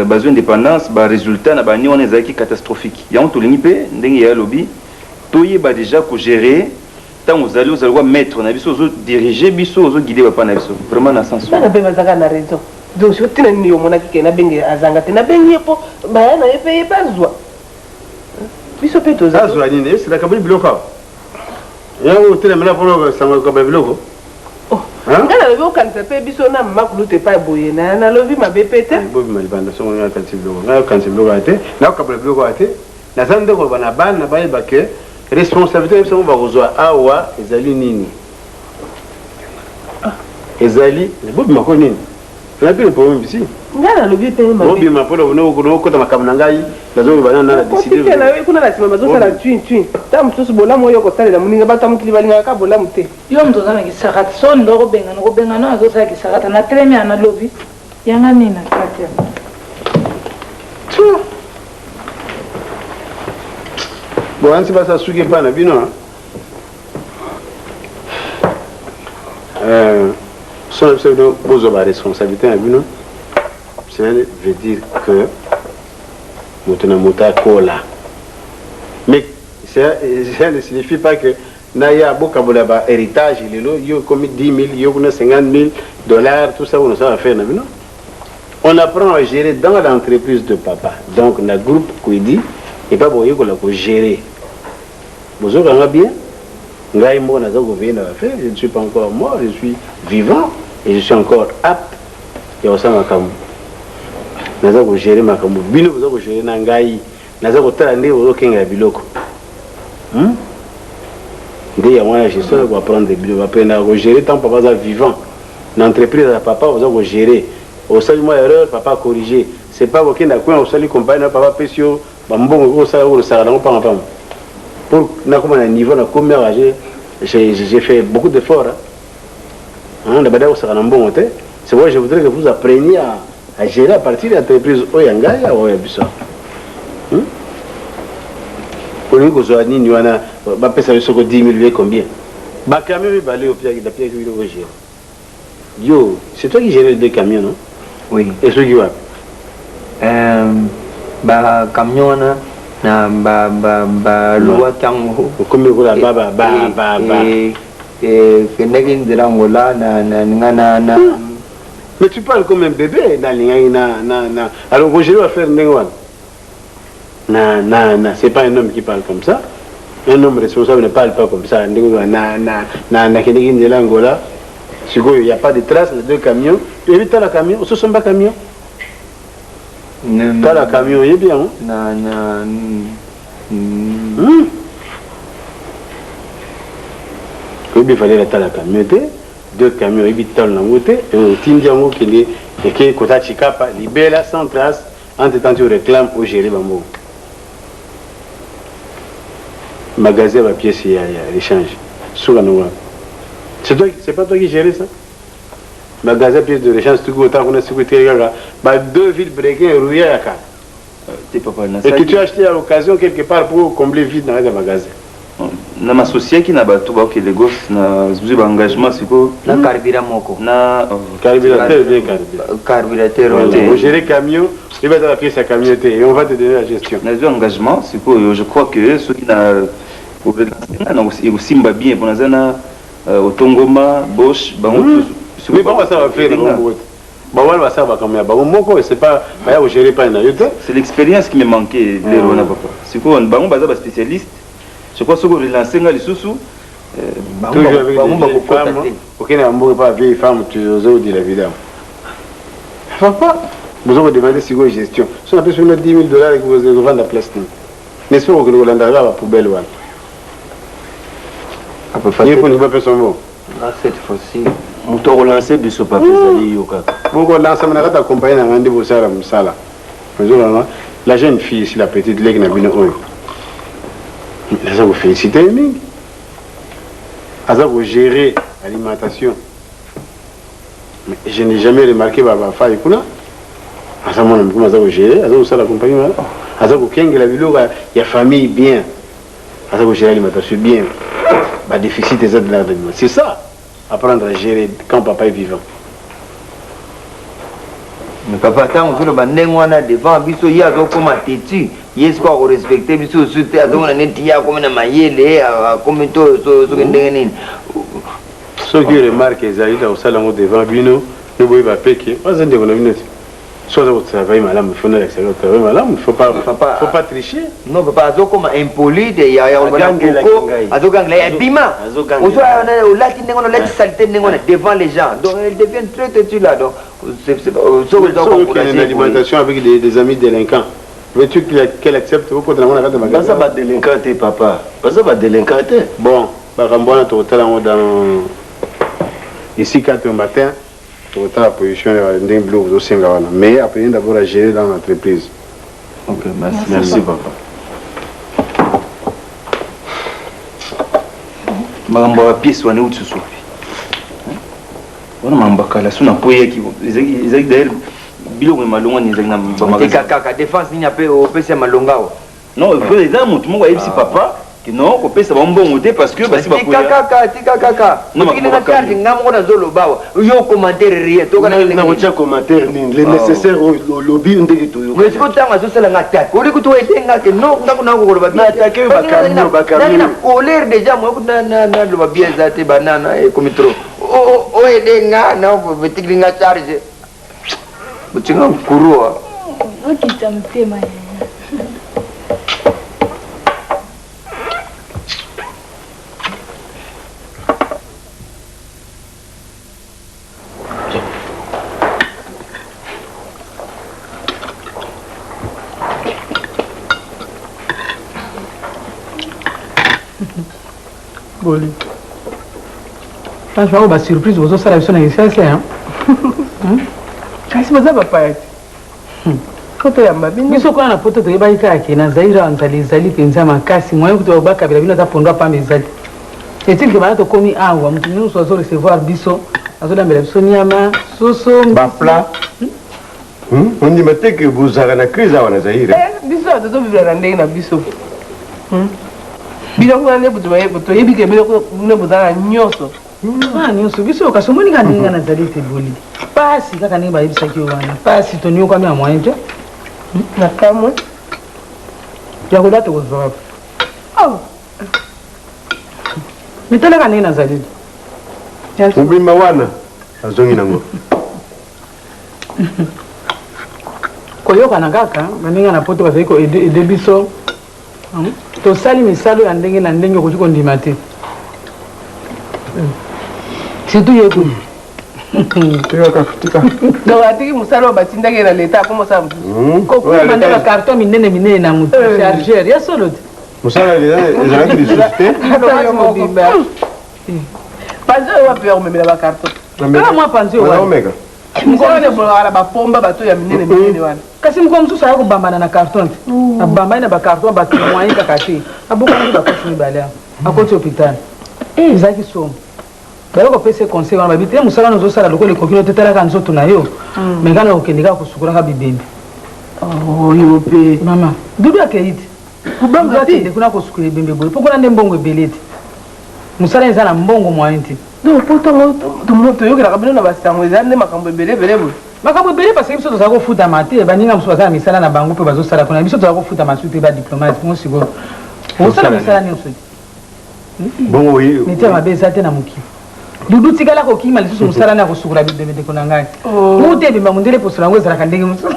bazwa indépendance barésultat na bani wana ezalaki catastrophique yango tolingi mpe ndenge ya alobi toyeba déjà kogérer ntango ozali kwa maître na biso ozodirige biso ozoguide bapa na biso vraiment na sens bana mpe bazaka na raison donc soki tina nini yomonaki ke nabengi azanga te nabengi ye mpo baya na ye mpe ye mpe azwa biso mpe toza azwa nini esilaka boli biloko awa yango otelemela mpona sango kaba biloko nga nalobi okanisa mpe biso na makulu te epai boye nalobi mabe mpe te bobima libanda songo nga akanisi biloko nga okanisi biloko awa te nakokabola biloko awa te naza nde koloba na bana bayeba ke responsabilité na biso ngo bakozwa awa ezali nini ezali bobimako nini napile problème bisi nga nalobi mpe bobima mpona okota makambo na ngai nazoloba na décidé kuna na nsima bazosala twin ta mosusu bolamu oyo kosalela moninga bato ya mokili balingaka bolamu te yo moto oza na kisakata so ndo kobengana azosala kisakata na telemi ya nalobi yanga nini na kati bon ansi basa suki epai na bino sona biso bino bozwa baresponsabilité na bino cela veut dire que moto na moto akola mais ça ne signifie pas que naya bokabola ba héritage lelo yo comme 10 000 yo kuna 50 000 $, tout ça on ça va faire na bino on apprend à gérer dans l'entreprise de papa donc na groupe Kwedi et pas boye ko la ko gérer bozo kanga bien ngai mo na zo venir à faire je ne suis pas encore mort je suis vivant et je suis encore apte ya osanga kamu naza ko gérer makambo bino bozo ko gérer na ngai naza ko tala ndé bozo kenga biloko ndé ya mwana gestion ko apprendre biloko apprendre à gérer tant papa za vivant l'entreprise à papa bozo ko gérer au sali moi erreur papa corriger c'est pas que na quoi au sali compagnie papa pesio ba mbongo ko sala ko sala ngo pam pour na comme un niveau na combien j'ai fait beaucoup d'efforts hein d'abord au sala mbongo te c'est vrai je voudrais que vous appreniez à gérer à partir de l'entreprise oyanga ya oyabiso Oli ko zo nini wana ba pesa biso ko 10 000 combien ba camion bi balé au pied da pied qui le gérer yo c'est toi qui gères les deux camions non oui et ceux qui va ba camion na loi tango comme ko la ba kendeki nzela ngola na mais tu parles comme un bébé dans na alors Roger va faire ndengwan na c'est pas un homme qui parle comme ça un homme responsable ne parle pas comme ça na kendeki nzela ngola il n'y a pas de traces de deux camions tu évites la camion ce sont pas camions t'as la camion il est bien il fallait la tala camion deux camions il vit dans la moto et au tindiango qui est et qui kota chikapa libéla sans trace entre temps tu réclames au gérer bambo magasin la pièce il y a l'échange sur la noix c'est pas toi qui gères ça magasin pièce de l'échange tout autant qu'on a sécurité bah deux villes breaking rouillé à papa. Et que tu as acheté à l'occasion quelque part pour combler vide dans le magasin. Na m'associé qui n'a pas tout que les gosses na un engagement c'est quoi na carburant moko na carburateur bien carburateur on gérer camion il va te la pièce à camionneté et on va te donner la gestion na un engagement c'est quoi je crois que ceux qui n'a aussi bien pour na Otongoma Bosch oui bon ça va faire bah ouais ça va quand même bah moko c'est pas bah gérer pas une c'est l'expérience qui me manquait les rona papa c'est quoi on va spécialiste. Je crois que vous relancez les sous-sous. Toujours avec des femmes. Ok, on pas vieille femme, tu oses dire la vidéo. Papa, vous avez demandé si vous avez gestion. Si on a besoin de $10,000 et que vous avez vendu la plastique. N'est-ce pas que nous allons aller à la poubelle? À peu près. Il faut nous faire son mot. Cette fois-ci, nous te relancer de ce papier. Pourquoi lancer on a accompagné un rendez-vous ça là. La jeune fille, si la petite lègue n'a pas eu. Ça vous féliciter, ça vous gérer l'alimentation. Mais je n'ai jamais remarqué ma femme. Ça vous gérer, ça vous l'accompagner. Ça vous kengue la ville, il y a famille bien. Ça vous gérer l'alimentation bien. Le déficit des aides de l'alimentation. C'est ça, apprendre à gérer quand papa est vivant. Mais papa, tant que vous avez devant, biso ya comme têtu, yes quoi respecter biso surtout à donc on est tia comme na mayele comme to so ndengenini. Ceux qui remarquent qu'ils arrivent au salon devant bino, ne voyez pas péquer. Pas un dégonne minute. Soit vous travaillez malade, il faut ne travailler malade, il faut pas tricher. Non papa, zo comme impoli de ya on va azo gang la bima. On soit on la tine on la saleté devant les gens. Donc ils deviennent très têtus là donc. C'est une alimentation avec des amis délinquants. Veux-tu qu'elle accepte beaucoup de la magasin? Ça va délinquer, papa. Ça va délinquer. Bon, dans ici 4 matin, tu as la position d'un bleu au mais après d'abord à gérer dans l'entreprise. Ok, merci papa. Magambo wa pièce wana utu sofi. Wana mambaka la suna poye ki ezaki d'ailleurs biloko malonga ni ezaki na bamagasin. Kaka défense ni ape opesa malongao. Non, il faut les gens mutu moko yebisi papa que non ko pesa bambongo te parce que basi bakoya. Kaka. Non, mais na carte ngamo na zolo bawa. Yo commentaire rien. To kana na kocha commentaire ni le nécessaire au lobby ndeki to. Mais siko tanga so sala ngata. Uri kutu etenga ke no ndako na ko loba. Na attaquer bakami. Na colère déjà moi na loba bien zate banana e komitro. O edenga na betiklinga charge. Butinga kurua. Okitamtema. Boli. Franchement, surprise, vous avez la na ici, hein? Kasi baza papa yati. Koto ya mabini. Biso kwa na poto to yeba ikaki na zaira antalizali penza makasi moyo kuto baka bila bila tapondwa pambe zali. Etil ke bana to komi awa mutu nous so recevoir biso azola mbele biso nyama soso bafla. On dit maintenant que vous avez la crise à Zaire. Biso ato vivre na ndenge na biso. Bila kuna ne buto yebi ke bila kuna buzana nyoso. Nyoso biso kasomoni kaninga na zali te boli. Pasi kaka ni ba yebisa ki wana. Pasi to nyoka mi amwanje. Na kamwe. Ya ko dato ko zwa. Oh. Mitala kaninga na zali. Ubima wana azongi nango. Koyoka na kaka baninga na poto bazali ko ede biso. To sali misalo ya ndenge na ndenge ko ndima te. Surtout yeku. Donc atiki musalo batinda ke na leta comment ça? Ko ko mandela carton minene na mutu chargeur ya solo. Musala ezalaki lisuste. Panzo wa peur me la carton. Kala moi panzo wa. Omega. Ngone bola ba pomba bato ya minene wana. Kasi mko msusu yako bambana na carton. Abamba na ba carton ba moyen kakati. Abuka ni ba kofu balea. Akoti hôpital. Ezaki somo. Baloko pese conseil wana babite musala nozo sala lokole kokino tetala ka nzoto na yo. Mengana okendika kusukura ka bibembe. Oh, yo pe. Maman, Doudou akayiti. Kubanga ati kuna kusukule bembe boy. Pourquoi nande mbongo beleti? Musala ezala mbongo mwainti. Donc pourtant tout le monde yoka kabino na basango ezande makambo belé boy. Makambo belé parce que biso tozako futa mate baninga muso bazala misala na bango pe bazo sala kuna biso tozako futa masuti ba diplomate mo siko. Osala misala ni osodi. Bon oui. Niti mabeza te na muki. Dudu tikala ko kima lisusu musala na kusukula bideme de kuna ngai. Mute bimba mundele posula ngo ezala kandenge muso.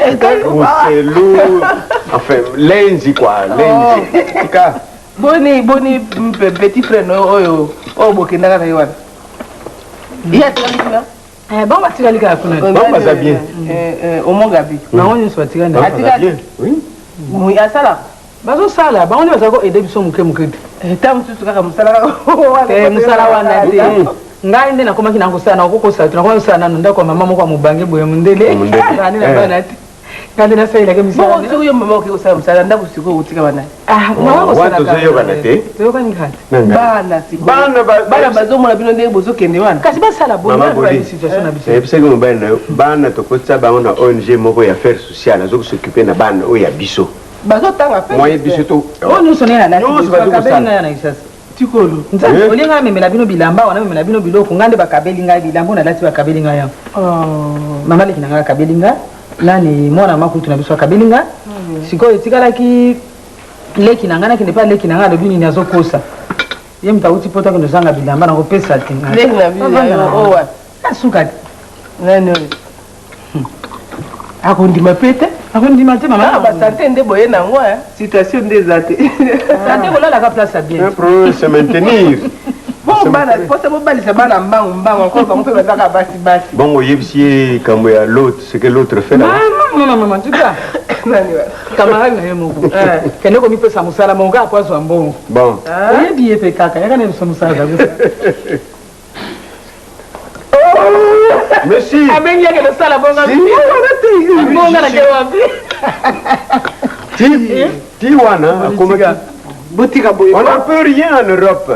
C'est lourd. Enfin, lundi quoi, lundi. Tika. Boni petit frère oyo bokendaka na yowana. Iya tikala. Bon batikali ka kuna. Bon baza bien. Omongabi. Na onyo so batikali. Atikali. Oui. Moi asala. Bazo sala, ba onyo bazako aider biso muke. Tamu tutu kaka musala. Musala wana te. Ngai nde nakomaki na kosala na kokosa tunakoma sala na ndako mama moko mubange boye mundele. Ngani na bana te. Kandi na saila ke misala. Bon siko yo mama ko sala musala ndako siko utika bana. Mama ko sala. Wato zeyo bana te. Zeyo kani kati. Bana bazo mona bino ndenge bozo kende wana. Kasi ba sala bonne situation na biso. C'est parce que bana to kotsa ba na ONG moko ya affaires sociales azo s'occuper na bana o ya biso. Bazo tanga pe. Moi biso to. Oh nous sonner na. Nous so bazo sala na isasa. Tikolo. Nzambe olinga memela bino bilamba wana memela bino biloko ngande bakabeli ngai bilamba na lati bakabeli ngai ya. Mama lekina ngai kabeli ngai. Nani mwana makutu na biso kabeli ngai. Sikoyo tikalaki leki na ngana kinde pa leki na ngana bini nazo kosa. Ye mtauti pota ko ndozanga bilamba na ko pesa tinga. Leki na bini owa. Asuka. Nani. Akondima pete? Akondima te mama. Ba santé nde boye na ngwa, situation nde zate. Santé bola la ka place bien. Pour se maintenir. Bon bana, posa bo balisa bana mbango encore comme peut bazaka basi. Bon oyebisi kambo ya l'autre, ce que l'autre fait là. Maman, tu vois. Nani wa? Camarade na yemo. Kende ko mi pesa musala monga kwa zo mbongo. Bon. Oye biye pe kaka, yaka ne so musala za gusa. Merci. Abengi yake no sala bonga. Bonga na ke wapi? Ti wana akomaka. Boutika boye. On n'en peut rien en Europe.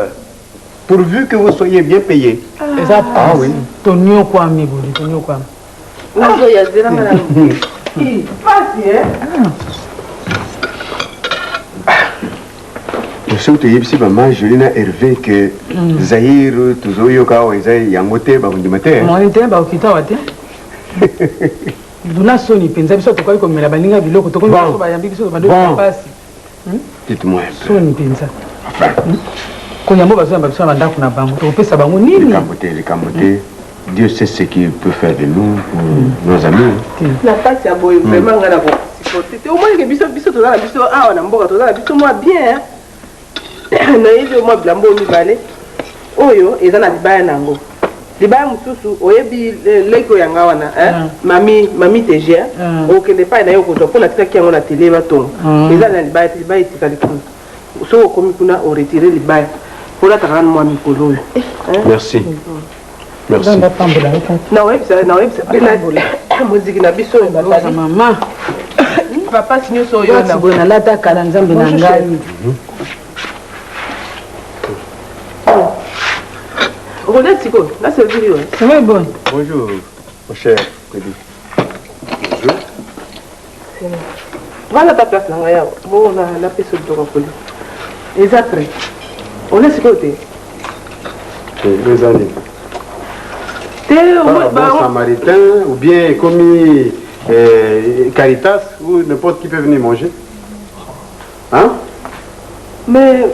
Pourvu que vous soyez bien payé. Exact. Ah oui. Tonio kwa mi boli, tonio kwa. Nazo ya zera mala. Fasi Je sais que tu maman Jolina Hervé que Zahir tuzoyo ka wezai yangote ba kundimate. Moi nte ba okita wate. Duna soni penza biso to kwa ko mela baninga biloko to ko biso ba yambi biso ba do pasi. Dites-moi. Soni penza. Konyambo bazamba biso banda kuna bango to pesa bango nini? Les camotés. Dieu sait ce qu'il peut faire de nous pour nos amis. La pasi ya boye vraiment ngana ko supporter. Au moins que biso to la biso awa na mboka to la biso moi bien. Na yebi mo blambo mi balé oyo eza na libaya nango libaya mususu oyebi leko yanga wana mami TG okende pa na yo ko to pona tikaki yango na télé batongo eza na libaya tikali kuna so okomi kuna o retirer libaya pona takana mo mikolo oyo Merci. Merci. na websa pena muziki na biso mama papa sinyo so yo na bona lata kala nzambe na ngai. Là, c'est le vidéo. C'est vrai, bon. Bonjour, mon cher Cody. Bonjour. Voilà ta place, là. Bon, on a la personne de la police. Et après, on est sécurité. Les années. T'es au bon samaritain, ou bien commis Caritas, ou n'importe qui peut venir manger. Hein? Mais.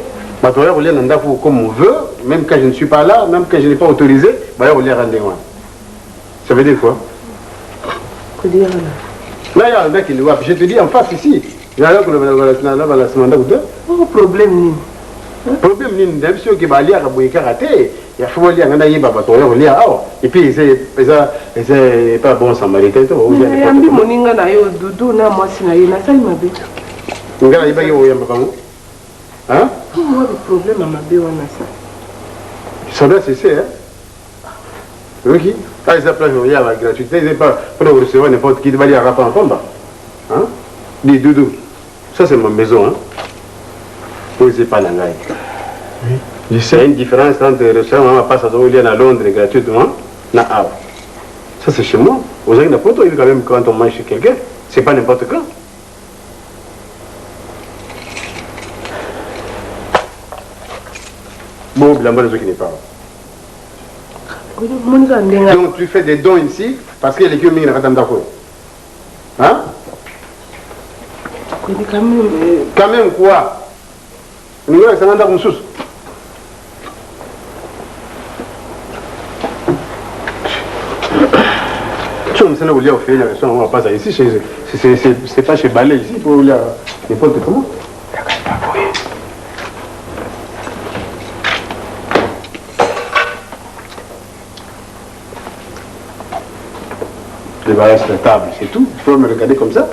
Comme on veut, même quand je ne suis pas là, même quand je n'ai pas autorisé, on les rend. Ça veut dire quoi? Là, il y a un mec qui nous voit. Je te dis en face ici. Il y a un problème. Problème, il y a un qui va aller à la karaté. Il y a un qui va aller et puis, c'est pas bon samaritain. Il y a un hein? Moi, le problème à ma béwana ça. Ça doit cesser, hein? Oui, quand ils appellent la gratuité, ils n'est pas pour recevoir n'importe qui va aller à rapper en combat. Hein? Dis doudou. Ça, c'est ma maison, hein? Vous n'êtes pas la gaille. Oui. Il y a une différence entre le restaurant, on passe à Londres gratuitement. Ça, c'est chez moi. Vous avez une photo, quand même, quand on mange chez quelqu'un. C'est pas n'importe quand. Bon, la bonne qui n'est pas. Donc tu fais des dons ici parce qu'il y a les qui ont mis la ratam d'accord. Hein? Quand même quoi? Nous avons un peu de sous. Tu me sais pas où il y a fait la version, on va pas ça ici. C'est pas chez Ballet ici pour il y a n'importe comment. Je débarrasse la table, c'est tout. Il faut me regarder comme ça.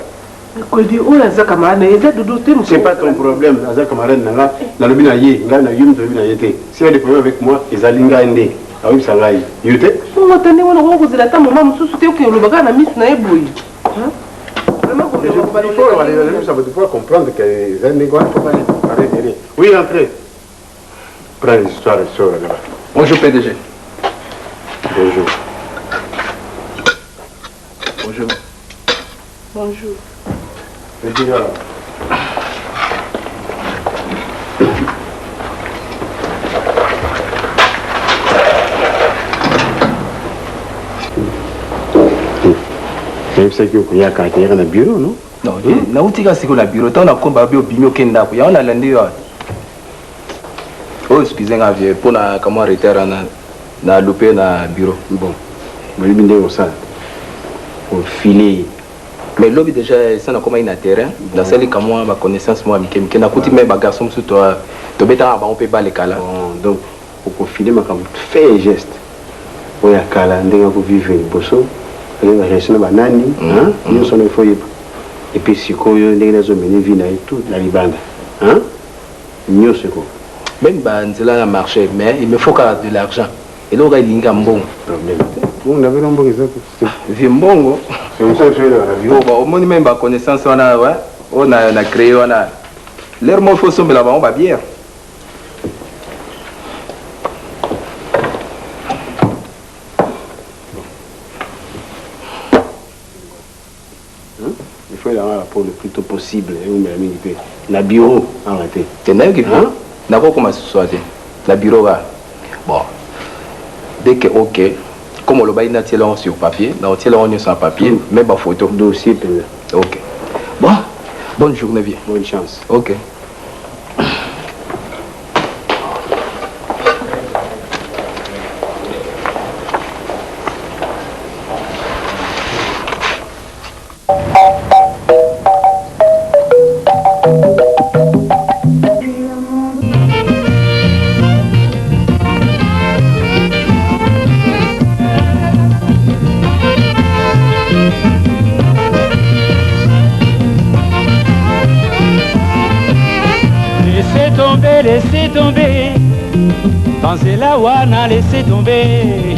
C'est pas ton problème, Azar camarade Nanga, la lobina yé, Nga yum de lobina yété. Si il y a des problèmes avec moi, ils alinga ndé. Ah oui, ça va y. Yoté? On attendait, on a posé la table, maman, sous souté que le bagage a mis na ébouille. Vraiment, ça veut pouvoir comprendre que les années quoi, faut pas aller. Oui, entrez. Prends les histoires sur là-bas. Bonjour PDG. Bonjour. Bonjour. Bonjour. Petit gars. C'est que il y a quelqu'un dans le bureau, non? Non, na utika siko na bureau, tant na komba bio bimio kenda ko. Ya on a lundi yo. Oh, excusez-moi vieux, pour na comment arrêter na loupé na bureau. Bon. Moi je viens au salle. Au filet. Mais lobby déjà ça na comment il na terrain, dans celle comme moi ma connaissance moi mike na kuti même ba garçon sur toi. To beta ba on peut pas les kala. Donc au filet ma comme fait geste. Oya kala ndenga ko vivre bosso. Il va rester dans banani, hein? Nous sommes foyers. Et puis si quoi il y a des hommes qui viennent et tout la libande, hein? Nous c'est quoi? Même banzela na marché, mais il me faut de l'argent. Et là il y a un bon problème. Bon, on avait un bon exemple. Vimbongo. C'est ça que je au moins même ba connaissance on a ouais, on a créé on a. L'air moi faut sommer là-bas on va bien. Pour le plus tôt possible, la bureau arrêté. C'est n'est que d'accord comment se soit la bureau va bon dès que ok comme le bail n'a sur papier n'a on sur papier même pas photo dossier ok bon bonne journée bien bonne chance ok. Laissez tomber, pensez la wana, laissez tomber,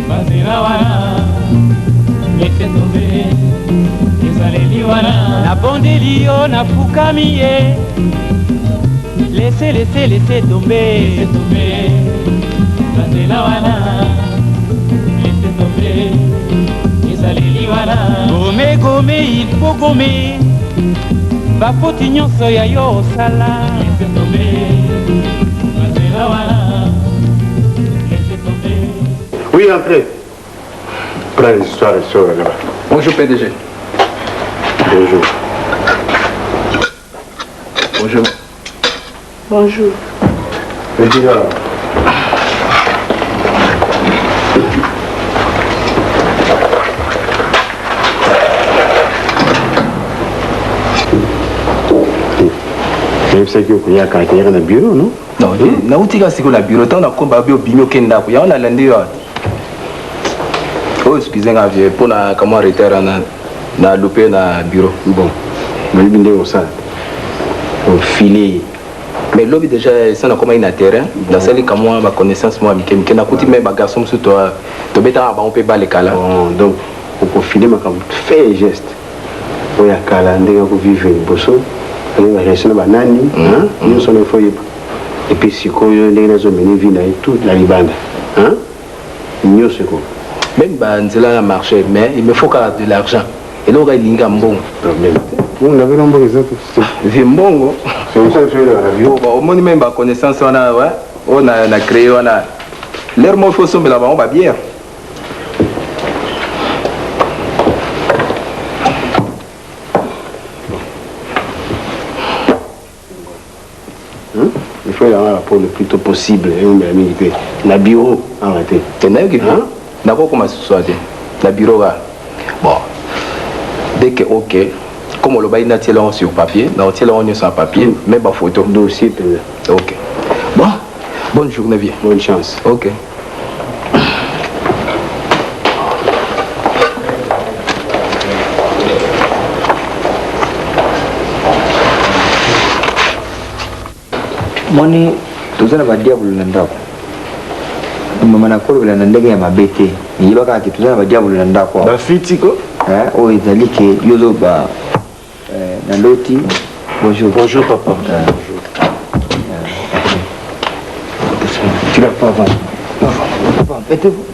pensez la wana, laissez tomber, ezaleli wana, na bondeli yo na fukami ye, laissez tomber, pensez la wana, laissez tomber, ezaleli wana, gommer, il faut gommer. Bafoti nyonso ya yo osala Oui, entrez. Prends les histoires sur là-bas. Bonjour PDG. Bonjour. Bonjour. Bonjour. Petit gars. C'est qu'il y a quelqu'un dans le bureau, non? Non, na utika siko na bureau, tant na komba bio bimio kenda ko. Ya on a lundi yo. Oh, excusez-moi vieux, pour na comment arrêter na loupé na bureau. Bon. Moi je viens au salle. Au filet. Mais lobby déjà ça na comment il na terrain, dans celle comme moi ma connaissance moi mike na kuti même ba garçon sur toi. To beta ba on peut pas les kala. Donc au filet ma comme fait geste. Oya kala ndenga ko vivre bosso. Il va rester dans banani, hein? Nous sommes foyers. Et puis si quoi il y a des hommes qui viennent et tout la libande, hein? Nous c'est quoi? Même banzela na marché, mais il me faut de l'argent. Et là, il y a un bon. On avait un bon exemple. Vimbongo. C'est ça, c'est la radio. Au moins, même ma connaissance, on a créé, on a. L'air morphosome, là-bas, on va bien. Il faut y avoir un rapport le plus tôt possible. La bureau, arrêtez. C'est n'a eu d'accord, comment se soit la bureau là. Bon, dès que ok, comme on le bail naturellement sur papier, naturellement on est sur papier, même pas photo. Dossier, ok. Bon, bonne journée, bien. Bonne chance. Ok. Moni tuzana badiabulu na ndako mama nakolo bila na ndege ya mabete yibaka ki tuzana badiabulu na ndako bafitiko o ezali ke yozo ba na loti bonjour papa bonjour tu l'as pas avant mettez-vous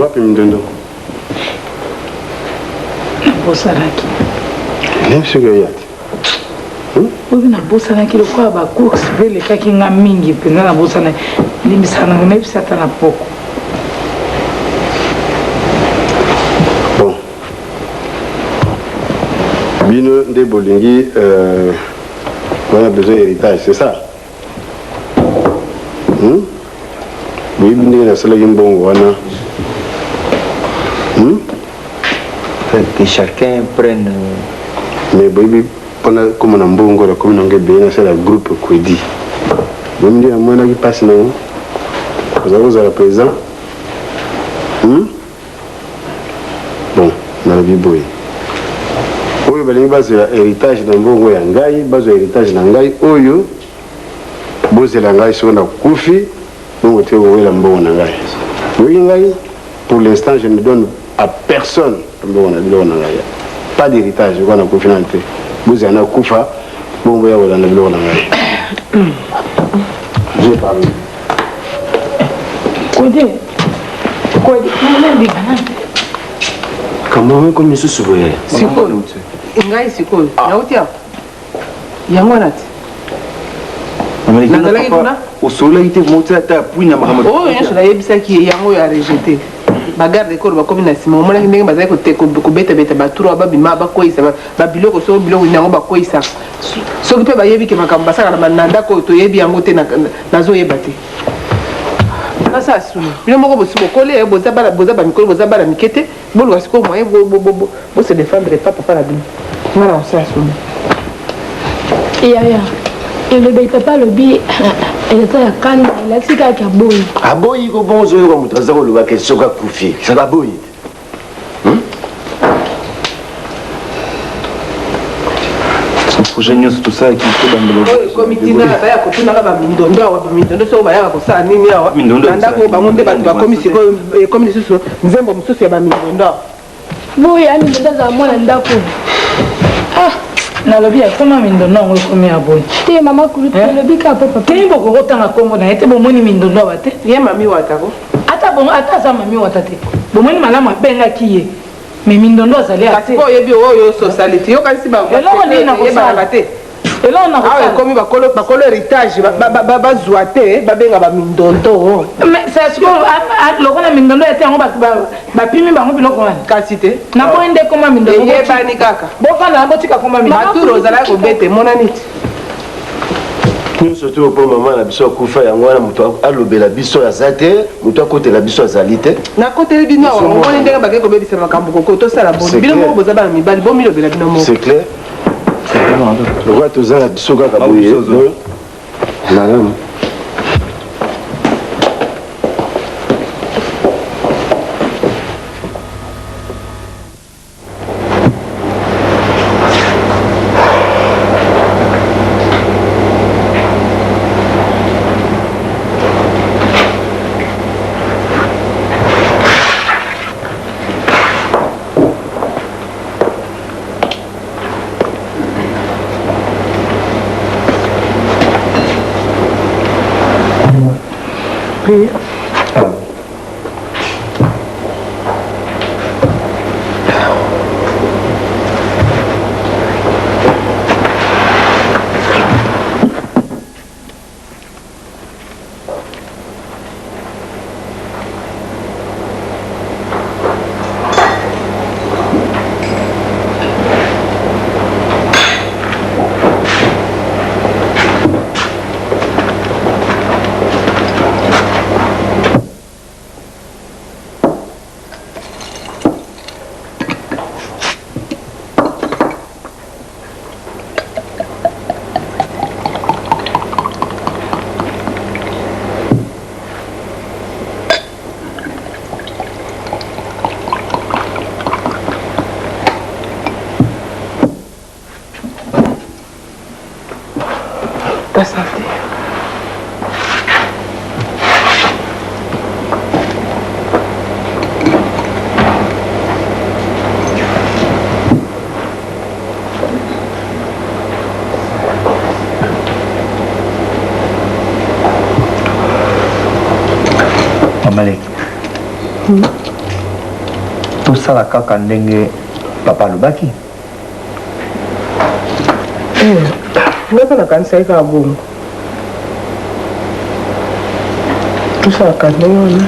wapi Mindondo bosalaki même ce que yati oyo nabosanaki lokola bacourse mpe elekaki nga mingi mpenza nabosanaki limbisaka nango nayebisa ata na poko bon bino nde bolingi on a besoin d'héritage c'est ça boyebi ndenge nasalaki mbongo wana que chacun prenne mais boyebi mpona koma na mbongo na komi nango ebeye nasala groupe kwedi boyebi nde namonaki mpasi nango ozala kozala présent bon nalobi boye oyo balingi bazela héritage na mbongo ya ngai bazwa héritage na ngai oyo bozela ngai soki nakufi bongo te kowela mbongo na ngai oyoki ngai pour l'instant je ne donne à personne mbongo na biloko na ngai pas d'héritage okoa nakufi nani te bozela nakufa bongo ya kolanda biloko na ngai j'ai parlé kode nalendingana kambo eko misusu boye sikoyo ngai sikoyo nauti apo yango wana ti nazalaki kuna osololaki te moti ata apui na makambo oyo nyonso nayebisaki yango oyo arejete bagarde ekolo bakomi na nsima omonaki ndenge bazali kobetabeta baturo babima bakweyisa babiloko soko biloko yango bakweyisaka soki mpe bayebi ke makambo basakala na ndako oyo toyebi yango te nazoyeba te nasala suni bino moko bosi bokole boza bamikolo boza bana mike te boluka sikoyo moye bose défendre pa papa na bino nga na kosala suni yaya elobi papa alobi eleta ya kanda elakisi kaka aboyi aboyi ko bon ozoyoka moto aza koloba ke soki akufi saka aboyi projet nyonso tosalaki oyo komitina baya kotunaka bamindondo awa bamindondo soko bayaka kosala nini awa na ndako bango nde bato bakomi sikoyo ekomi lisusu nzembo mosusu ya bamindondo awa boyi ya mindondo azala mwana ndako nalobi akoma mindondo yango ekomi ya boye te mama kulutu elobi ka papa teni bokokotanga kombo na ye te bomoni mindondo awa te ye mami watako ata aza mami wata te bomoni malamu abengaki ye me mindondo azali kasi po oyebi oyo ososali te yokanisi eloko nini nakosala te eloko awa ekomi bakolo héritage bazwa te babenga bamindondo lokola mindondo ete yango bapimi bango biloko wana kasi te naboyi nde koma mindondo eyebani kaka bofanda botika koma maturo ozalaki kobete monani ti nyonso te opo mama na biso akufa yango wana moto alobela biso aza te moto akotela biso azali te nakoteli bino awa omoni ndenge bakei kobebisa makambo koko tosala boni bino moko boza bana mibali bomilobela bino moko c'est clair lokwa toza na biso kaka boye malamu Oui. Ta santé. Malek. Tosala kaka ndenge papa alobaki. Naka nakanisa ye kaka bongo tosalaka ndenge wana.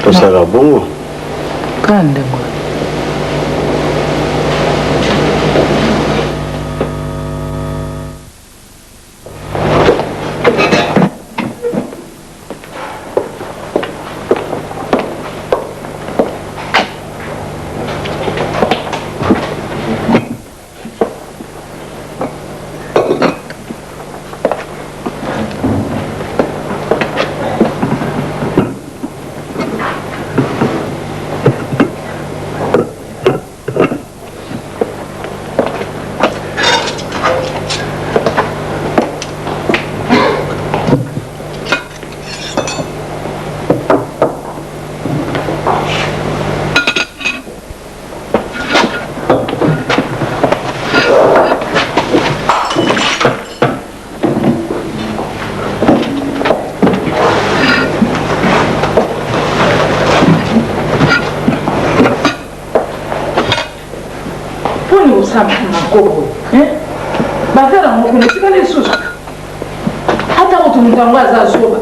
Tosala bongo. Kande moi. Makobo bafera ngokune sikale susu hata mtu mtangaza zoba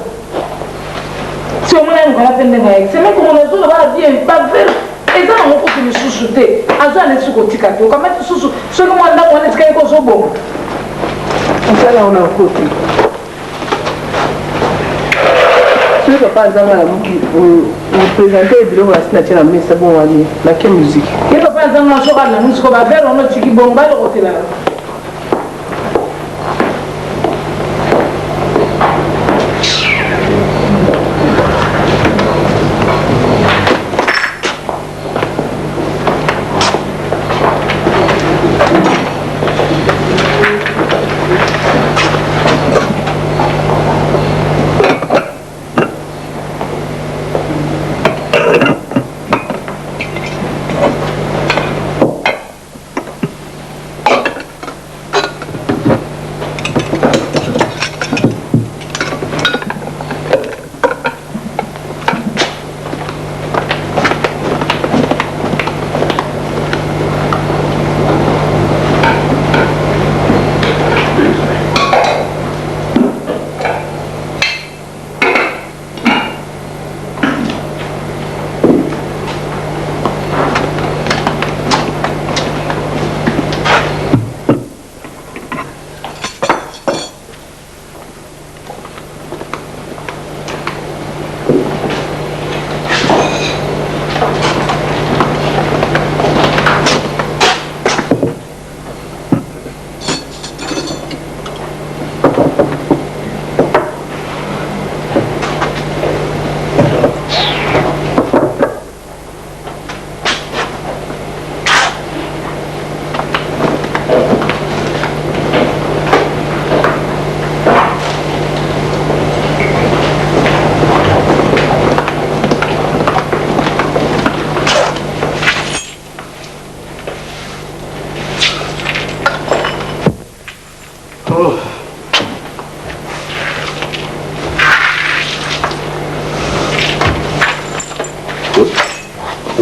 sio mwana ngala pende ngaye sema ko mwana zoba ba bien bafera eza ngoko kuni susu te azana suko tikate kama susu sio ko mwana mwana tikaye ko zobo Nsala ona kote sio papa zama la muki représenter bilo la signature na mesa bon wali na quelle musique ye papa zama soka na musique ba faire on tiki bomba le hôtel là.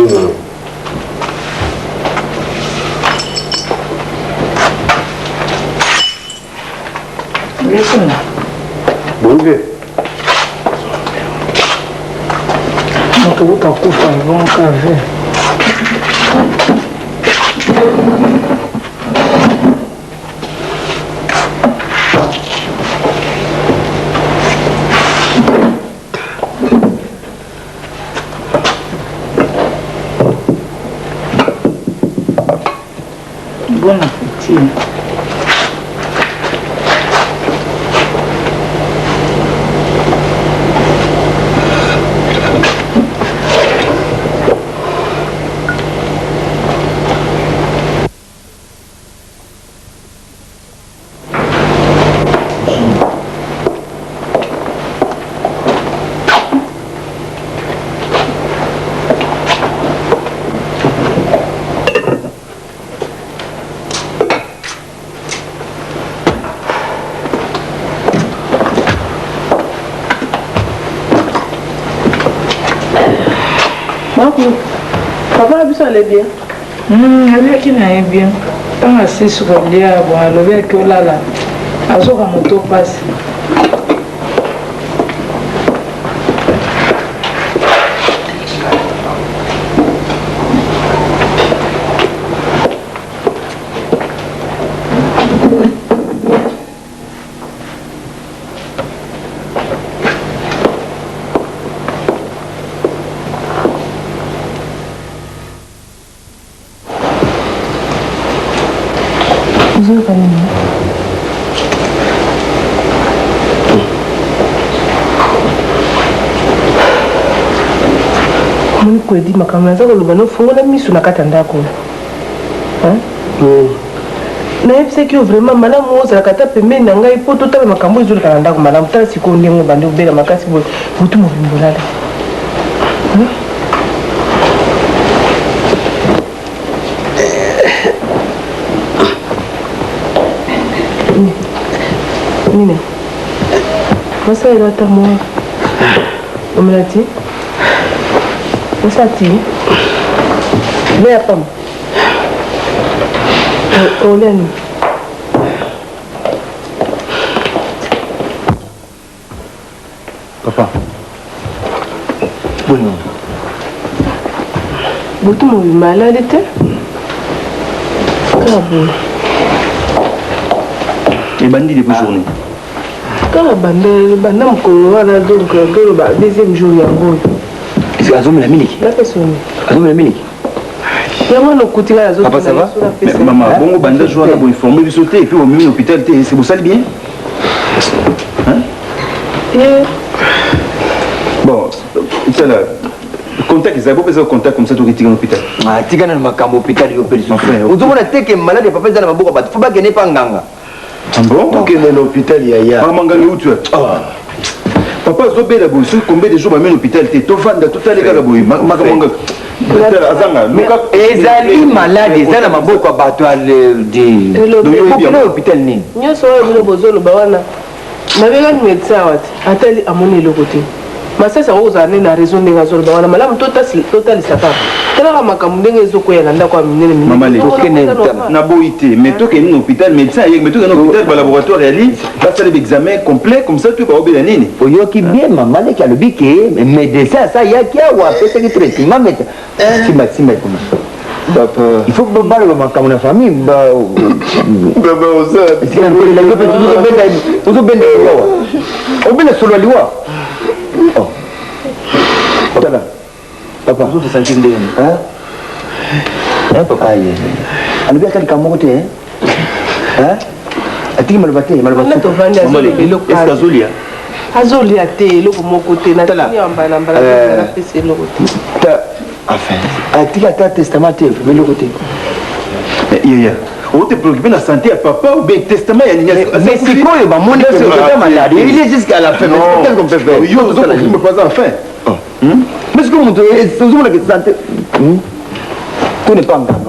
Bonjour. Moto utakufa hivyo kave. Bon appétit. Papa, vous allez bien? Elle qui n'allait bien. Quand on s'est sur le lit, on a levé que là, à ce moment moto passe. Moni kwedi makambo naza koloba nofungola miso na kati ya ndako nayebisaki yo vraiment malamu ozalaka ata pembeni na ngai mpo totala makambo ezoleka na ndako malamu tala sikoyo ndenge obandi obela makasi boye butu mobimbo olala nini masalela ata moya omela ti Osati, viens à pomme. Olen. Papa. Bon. Beaucoup m'ont malade était. Et bandit depuis journée. Quand bandit mokolo wana donc deuxième jour yango. Est-ce que azomela miniki? Azomela miniki? Papa, ça va? Maman, bon, banda joie pour informer du sauter et puis au milieu de l'hôpital, c'est pour ça le bien? Hein? Bon, ça là, contact, ils avaient besoin de contact comme ça, tu es à l'hôpital. Ah, tu es dans le hôpital, vous avez dit que malade, papa, il faut pas gagner pas en ganga. Ah bon? Tu es dans l'hôpital, Yaya. Ah, manganga, où tu es? Papa, je vais d'abord, combien de jours à l'hôpital, tu es tout fan de tout à l'égard d'abord. ezali malade eza na maboko ya bato hôpital nini nyonso oyo bino bozoloba wana nabekani médecin awa te atali amoni eloko te masasi yango kozala nini na raison ndenge azoloba wana malamu totalisa kaka talaka makambo ndenge ezokwea na ndako ya minene naboyi te mais tokende na hôpital médecin ayeki mais tokende na hôpital balaboratoire yali basala examen complet comme ça tu baobela nini oyoki bien mama leki alobi ke médecin asa yaki awa apesaki traitement meta simba ekoma il faut que baloba makambo na famille ozobenda liwa obenda solo ya liwa tala papa ozosentir ndenge papa alobi akalika moko te atiki maloba te est-ce azolia azolia te eloko moko te napesa eloko te enfin atiki ata testament te eloko te yaya ote préoccupé na santé ya papa ou bien testament ya nini mais sikoyo bamoni que malade il est jusqu'à la fin mais qu'est-ce qu'on peut faire yo me pas enfin mais ce que mon ozomona que santé tout n'est pas en gamme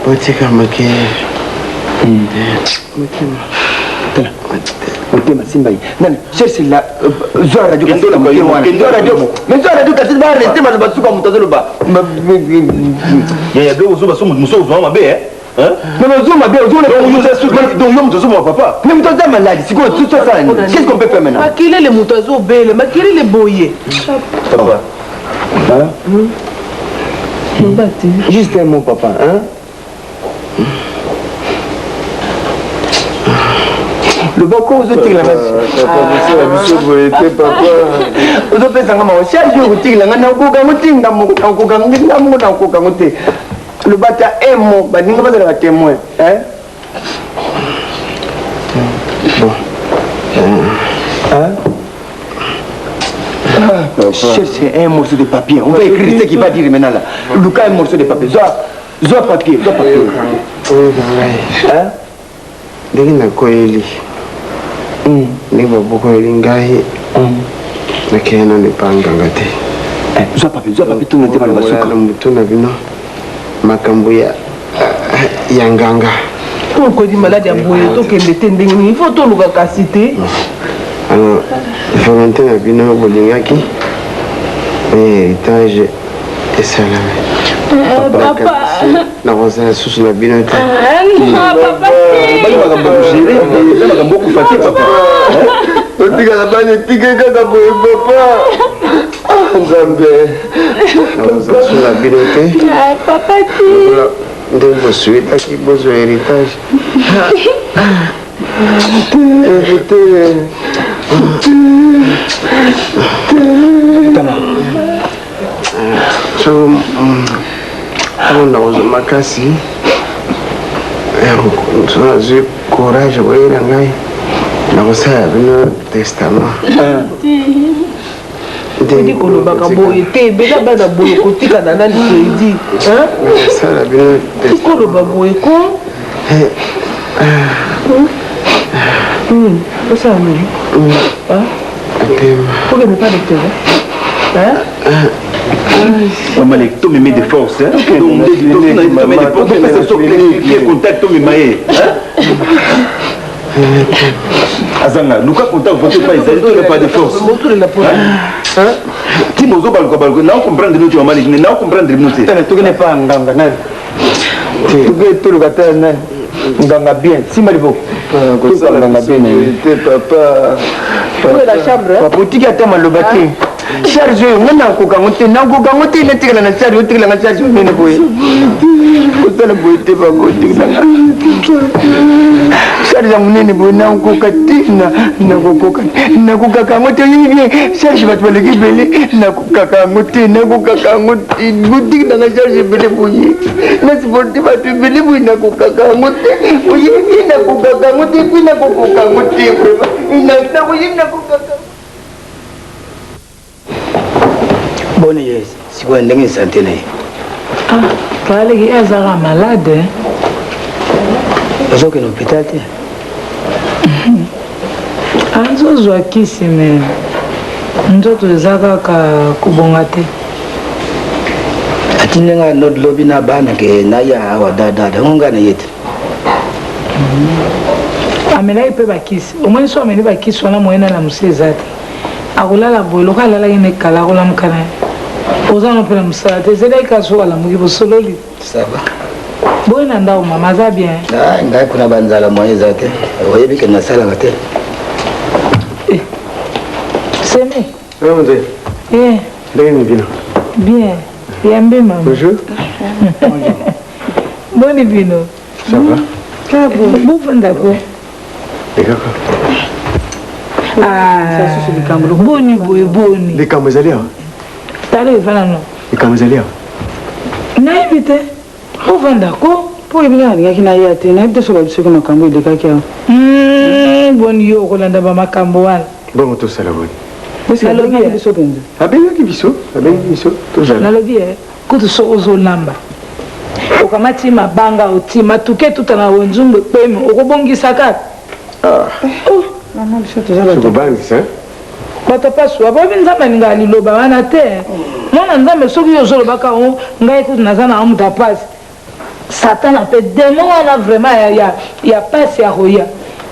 otika makere motema simbai nani cherche la zora radio kasi la motema wana zora radio mais zora radio kasi ba rester ma basuka mutazelo ba ya be uzuba sumu muso uzwa mabe mais uzuma be uzuma donc yo mutazuma papa mais mutaza malade siko tout ça qu'est-ce qu'on peut faire maintenant makile le mutazo bele makile le boye papa juste un mot papa hein le bako ozotikila papa ozopesanga maosharge okotikilanga nakoka ngotinga nakoka ngo te le bata emo baninga bazala batémoin cherche un morceau de papier on va écrire ce qu'il va dire maintenant là Lucas un morceau de papier zoa papier ndenge nakoyeli ndenge babokoyeli ngai nakeye nano epa nganga te zoa papier tuna te bana basuka motu na bino makambo ya nganga okodi malade ya boye tokende te ndenge nini ifo toluka kasi te alors volonté na bino bolingaki héritage esalami nakozala susu na bino te otikala bana etike kaka boye papa nzambe nakozala susu na bino te nde bosuetaki bozwa héritage so amonda kozwa makasi so nazwi courage koyela ngai nakosala bino testament odi kolobaka boye te bela bana boye kotikana nani kredi nakosala bino tikoloba boye ko osala nini okende pas lecteur Maman, tu me mets de force, hein? Tu me mets de force, tu contact, tu me mets. Azanga, nous quand contact, vous n'avez pas de force. Si vous avez pas de non comprendre nous tu vas mal, non comprendre nous tu. Tu n'es pas nganga nan. Tu es tout le gâteau nan. Nganga bien. Si malibo. Nganga bien. Papa. Où est la chambre? Papa, tu as tellement le bâti. Charge, on a coca, on a coca, on a tiré la charge, on a tiré la charge, on a boy. On a boy, t'es pas côté. Charge, on a boy, na coca, na coca, kamote, charge, va te le guider, na coca, kamote, na coca, kamote, boutique dans la charge, belle bouillie. Na sportif, va te belle bouillie, na coca, kamote, oui, na coca, kamote, puis na coca, kamote, il n'a pas eu na coca. Bonne yes, si vous avez une santé. Ah, quand les gens sont malades, ils sont à l'hôpital. Anzo zoakisi mais nzoto ezaka ka kubongate. Atinenga not lobby na bana ke na ya wadada honga na yete. Amela ipe bakisi. Omwe so ameni bakisi wana moyena na musezati. Akulala boy lokalala ine kala kula mkana. Ozana pela musate zele kaso wala mugibo sololi. Ça va. Boy na ndao mama za bien. Ah ngai kuna banzala moye zate. Oyebi ke na sala ngate. Seme. Mzee. Bien. Bien. Yambe maman. Bonjour. Boni vino. Ça va? Ça va. Bufanda ko. D'accord. Ah, ça c'est le boni boni. Les camozaliens. Tale fana no. Les camozaliens. Na ibite. Bufanda ko. Po ibina ngaki na yate na ibite so ba bisoko makambo ile kaki ya. Boni yo ko landa ba makambo wana. Bon to sala boni. Parce que lobby biso benzo. Abengi biso to jala. Na lobby kutu so ozo lamba. Okamati mabanga otima tuke tutana wenzumbe kweme okubongisa kaka. Maman biso to jala. Je bangisa. Bato pasu abobi nzambe ngali loba wana te. Mwana nzambe soki yo zolo baka o ngai kutu nazana amuta passe. Satan appelle démon wana vraiment ya passe ya roya.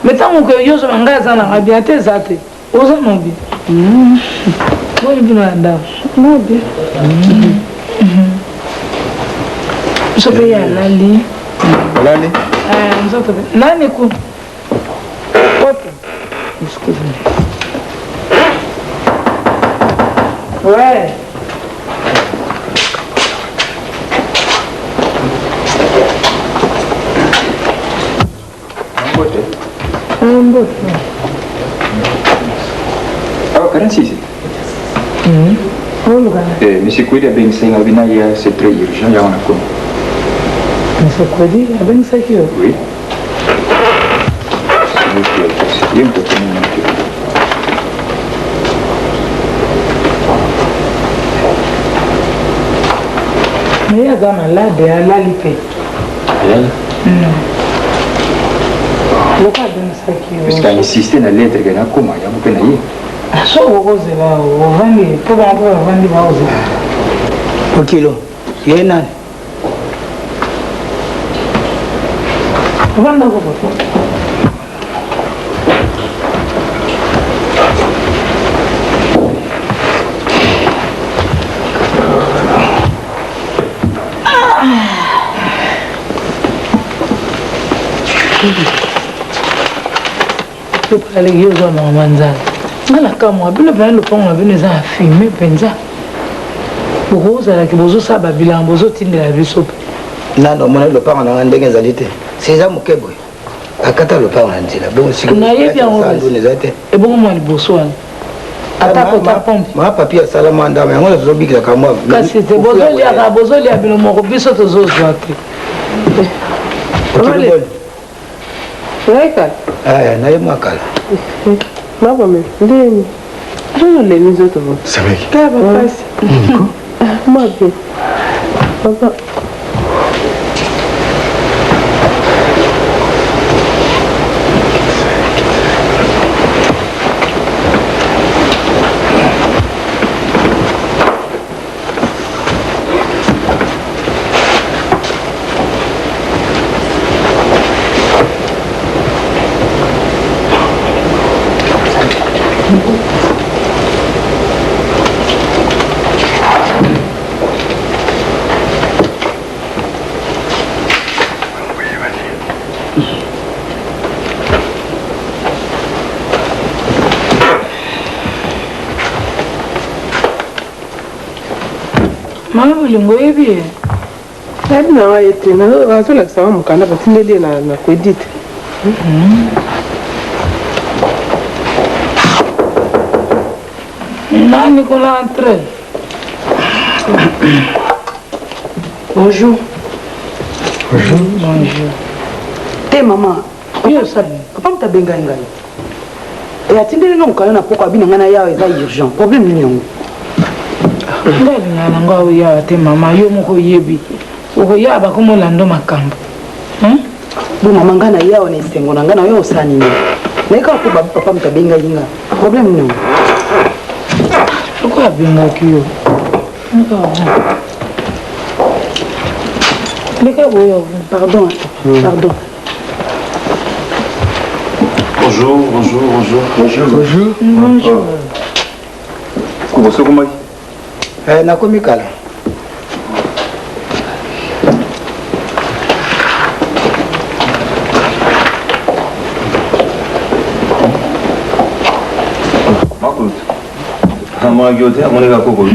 Mais tant que yo so nga za na bien te za te. Oza no bien. Moi bien la dame. Non bien. So be ya lali. Lali. Nous autres. Nani ku. Excuse-moi. Ouais. Ah, karen sisi. Monsieur Kwedi a bien senga binaya, c'est très urgent, ya on a comme. Monsieur Kwedi a bien ça qui Oui. C'est bien que tu mais il y a des malades à la lipée. Le cas de ça qui parce qu'il insiste dans lettre qu'il y a comment, il y a beaucoup d'ailleurs. So rose là, on va ni pour vendre rose. Au kilo. Il y en a. Vendre quoi? Tu peux aller y aux hommes en manzane. Malaka moi, bien le pont, bien les a filmé, penza. Rose à la qui bozo ça babila, bozo tinde la vie soupe. Non, non, moi le pont en a un dégât d'alité. C'est ça mon kebo. Akata le pont en dit là. Bon, si vous n'avez bien et bon moi le bosso. Attaque ta pompe. Ma papier salama ndama, on a zobi la kamwa. Kasi c'est bozo li a bien mon biso to zo zoate. Right? Ah, na yema kala. Mama me, ndeni. Ano le mizo to. Sameki. Kaba pasi. Mabe. Papa. Mama bulingo yebi. Sabi na wa yete na razo la sawa mukanda batindele na kwedite. Nani kola entre. Bonjour. Bonjour. Bonjour. Te maman. Yo sabi. Papa mta benga ngai. Et atindele nga mukanda na poko abina ngana yawe eza urgent. Problème ni yango. Ngali ngana ngao ya te mama yo moko yebi. Oko ya ba komo lando makambo. Bo mama ngana yawe na isengo na ngana yo osani ni. Neka ko papa mta benga yinga. Problème ni yango. Pourquoi benga kiyo? Pardon. Pardon. Bonjour, bonjour, bonjour. Bonjour. Bonjour. Bonjour. Bonjour, comment nakomi kala. Amagiote, amoneka koko.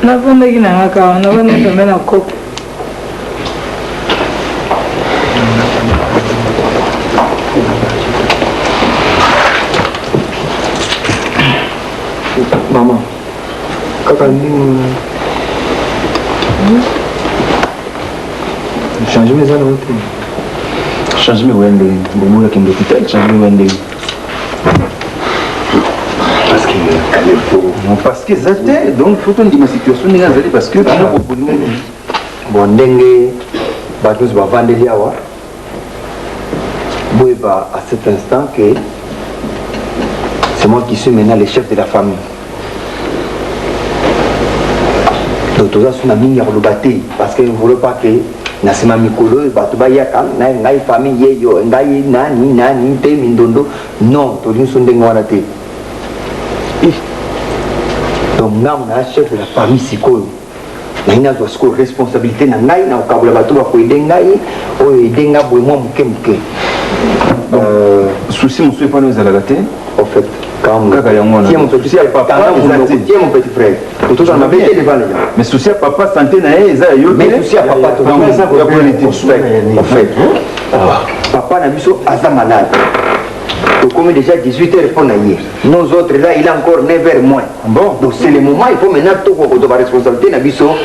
Navondeki na ngaka, navondeki na koko. Maman, kaka ndingo changement eza na ote Changement wende, bomo ya kende hôpital, changement wende. Parce que ça donc faut on dire ma situation n'est pas parce que bon ndenge bato bavandeli awa boyeba à cet instant que c'est moi qui suis maintenant le chef de la famille. Donc tout ça c'est une mingi à parce que je ne voulais pas que nasema mikolo bato bayaka ngai famille yeyo ngai nani te mindondo non tolingi biso ndenge wana te donc ngai na chef de la famille sikoyo nayi nazwa sikoyo responsabilité na ngai na kokabola bato bakoede ngai oyo ede ngai boye mwa moke moke souci mosusu epana ezalaka te en fait kaka yango wana tiens mon petit frère tozala mabe te devant les gens mais souci ya papa santé na ye eza ya yo mais souci ya papa en fait papa na biso aza malade tokomi déjà 18h mpo na ye nos autres là il est encore 9h moins bon donc c'est le moment il faut maintenant tokokoto baresponsabilité na biso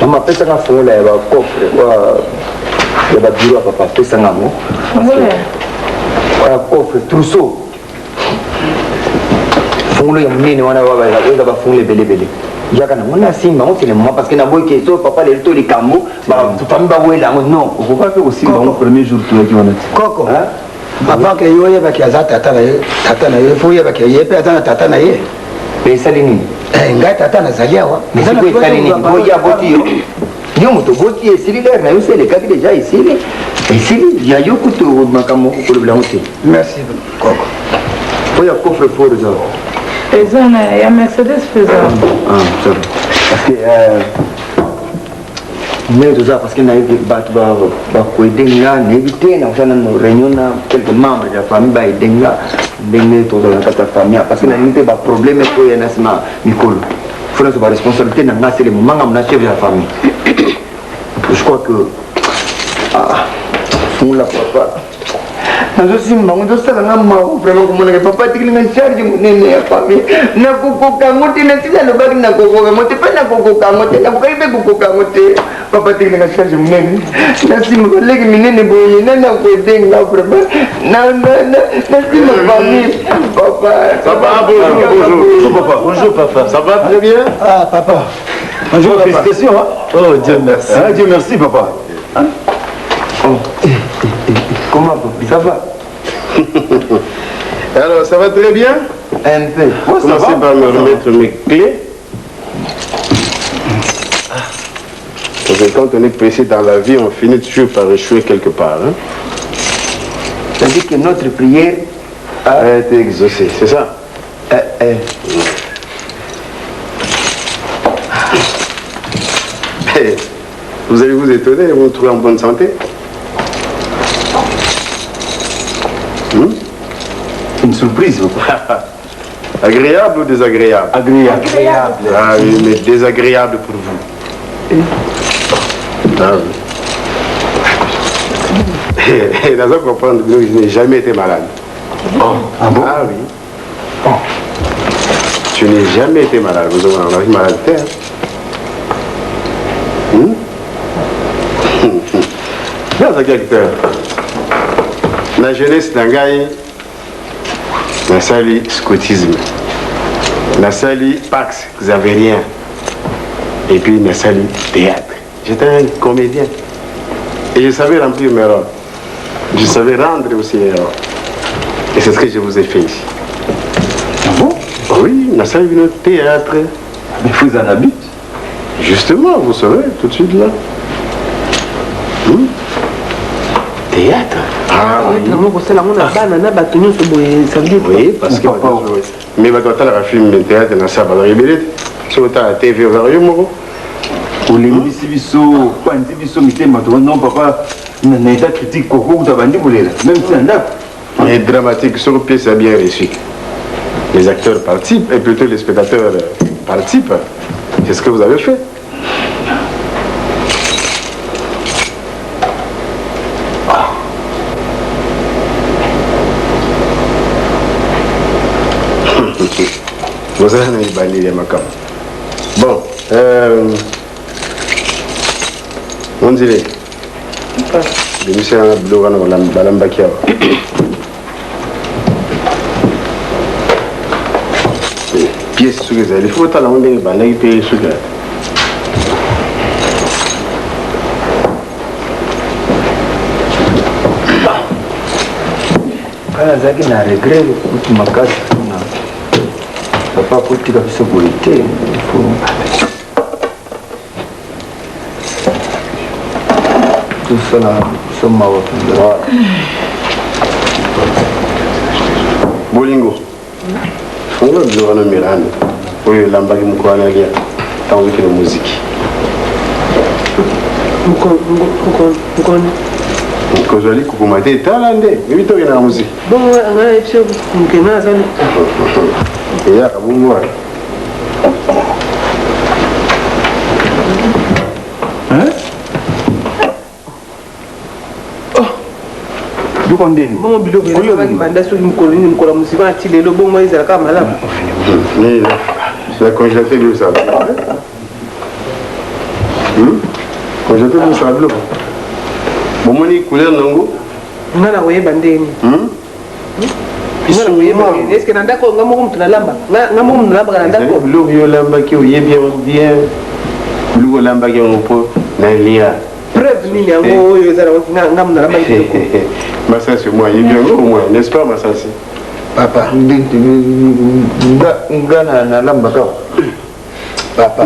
amapesanga fongola ya bacoffre ya babiro ya papa apesanga ngo coffre trousseau fungolo ya munene wana oza bafungolo ebelebele yaka nango nasimba ngo c'est le moment parce que naboyeke so papa lelo to likambo bafami bawela yango non okoka mpe kosimba ngo premier jour toyaki wana te koko avant ke yo oyebaki aza tata na ye fo oyebaki ye mpe aza na tata na ye mpe esali nini ngai tata nazali awa mesiko esali nini boya boti yo yo moto boti esili lere na yo se elekaki deja esili ya yo kutu makambo kolobela yango te merci koko oyo coffre fort eza eza na ya mercedes faisant parce que mais toza parce que nayebi bato bakoede nga nayebi te nakosala nano réunion na quelques membres ya famille baede nga ndenge tozala na kati ya famille parce que nalingi te baproblème oyo na nsima mikolo faut nazo baresponsabilité na nga c'est le moment nga mona chef de la famille je crois que fungula papa nazosimba ngo nzosalanga mawu vraiment komonaka papa atikilinga charge monene ya famille nakokokango te nasili alobaki nakokokango te mpe nakokokango te nakokaki mpe kokokango te papa atikilinga charge monene nasimba baleki minene boye nanakoedenga vraiment nasimba famille papa bonjour papa ça va très bien papa bonjour félicitations oh Dieu merci Dieu merci papa comment ça va Alors, ça va très bien? Un peu. Commencez par me remettre mes clés. Parce que quand on est pressé dans la vie, on finit toujours par échouer quelque part. Hein? C'est-à-dire que notre prière a été exaucée, c'est ça? Vous allez vous étonner, vous me trouvez en bonne santé? Une surprise. Agréable ou désagréable? Agréable. Ah oui, mais désagréable pour vous. Ah oui. Et dans un comprendre, je n'ai jamais été malade. Ah bon? Ah oui. Je n'ai jamais été malade. Vous avez une maladie, hein? Dans un caractère. La jeunesse d'un gars, la sali scoutisme, la sali pax xavérien, et puis la sali théâtre. J'étais un comédien et je savais remplir mes rôles. Je savais rendre aussi les rôles. Et c'est ce que je vous ai fait ici. Ah bon? Oui, la sali vient au théâtre. Mais vous en habitez? Justement, vous saurez tout de suite là. Théâtre? Ah oui. Oui, parce que mais va doit la film de théâtre dans ça va révéler sur ta TV au varieux moro. Olembisi biso kwandi biso mitema to non papa na état critique koko utabandi kolela même si ndako. Mais dramatique sur pièce a bien réussi. Les acteurs participent et plutôt les spectateurs participent. C'est ce que vous avez fait. Vous avez un bali de Macam. Bon, on dirait. Le monsieur a un blog dans la Balambakia. Pièce sur les ailes. Il faut talent de balai payer sur les ailes. Kana zaki na regret kuti makasi na papa kuti kabisa boite tout ça là, ça m'a Bolingo. On va dire à Miranda. Oui, l'ambagi mukwana lia. Tant que la musique. Kozali kukumate talande. Mimi toke na musique. Bon, on a epsio mukena zali. Ya kabungwa. Duko ndeni. Bon biloko oyo banda soki mukolini mukola musika ati lelo bongo ezalaka malamu. Mais la congélateur de ça. Congélateur de ça blo. Bomoni couleur nango. Ngana koyeba ndeni. Ngana koyeba ndeni. Est-ce que nanda ko ngamo mtu na lamba? Ngamo mtu na lamba kana ndako. Biloko yo lamba ki oyebi bien. Biloko lamba ki on po na lia. Preuve nini yango oyo ezala ngamo na lamba kitoko. Massassi, moi, il vient au moins, n'est-ce pas, Massassi? Papa, ngana na lamba ka. Papa.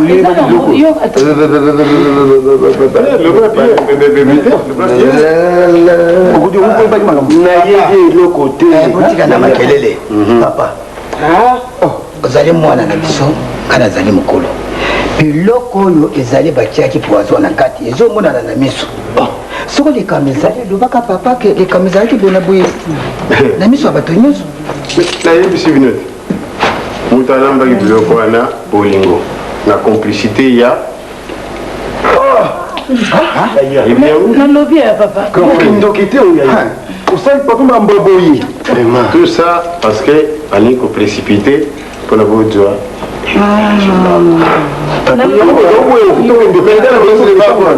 Papa. Ozali mwana na biso, kana zali mukolo. Biloko oyo ezali batiaki poison na kati, ezomonana na miso. Soko likameza lobaka papa ke likameza ki bona boye na miso abato nyonso na yebisi binote mutu alambaki biloko wana bolingo na complicité ya nalobi ya papa ndokite oyo osali papa mamboboye tout ça parce que alingi koprécipité mpona bozwa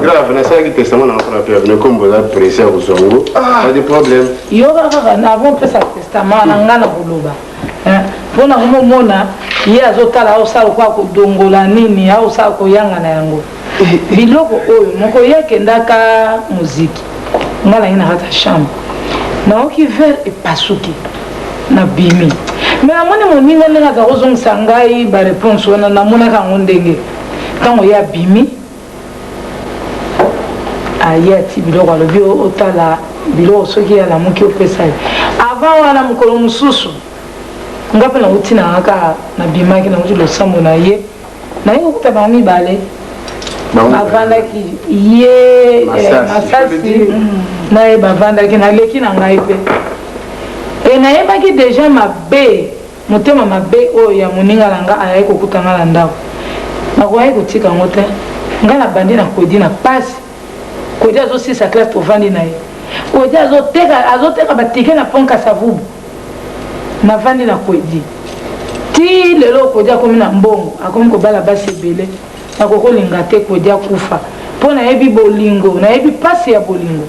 grave nasalaki testament na mpona pe avene comme boza pressé ya kozwango pas de problème yoka kaka navopesa testament na nga na koloba mpona komomona ye azotala aosala kwa kodongola nini aosala koyanga na yango biloko oyo moko ye akendaka muziki nga nangi na kata chambre naoki ver epasuki na bimi mais amoni moninga ndenge aza kozongisa ngai bareponse wana namonaka yango ndenge ntango ye abimi aye ati biloko alobi otala biloko soki ya lamuki opesa ye avant wana mokolo mosusu nga mpe nautina kaka nabimaki nauti losambo na ye naye kokuta bango mibale bavandaki ye masasi na ye bavandaki naleki na ngai mpe e nayebaki deja mabe motema mabe oyo ya moninga na nga ayaki kokuta nga na ndako nakoyaki kotika yango te ngai nabandi na kodi na pasi kodi azosisa classe tovandi na ye kodi azoteka batike na pont kasavubu navandi na kodi ti lelo kodi akomi na mbongo akomi kobala basi ebele nakokolinga te kodi akufa mpo nayebi bolingo nayebi pasi ya bolingo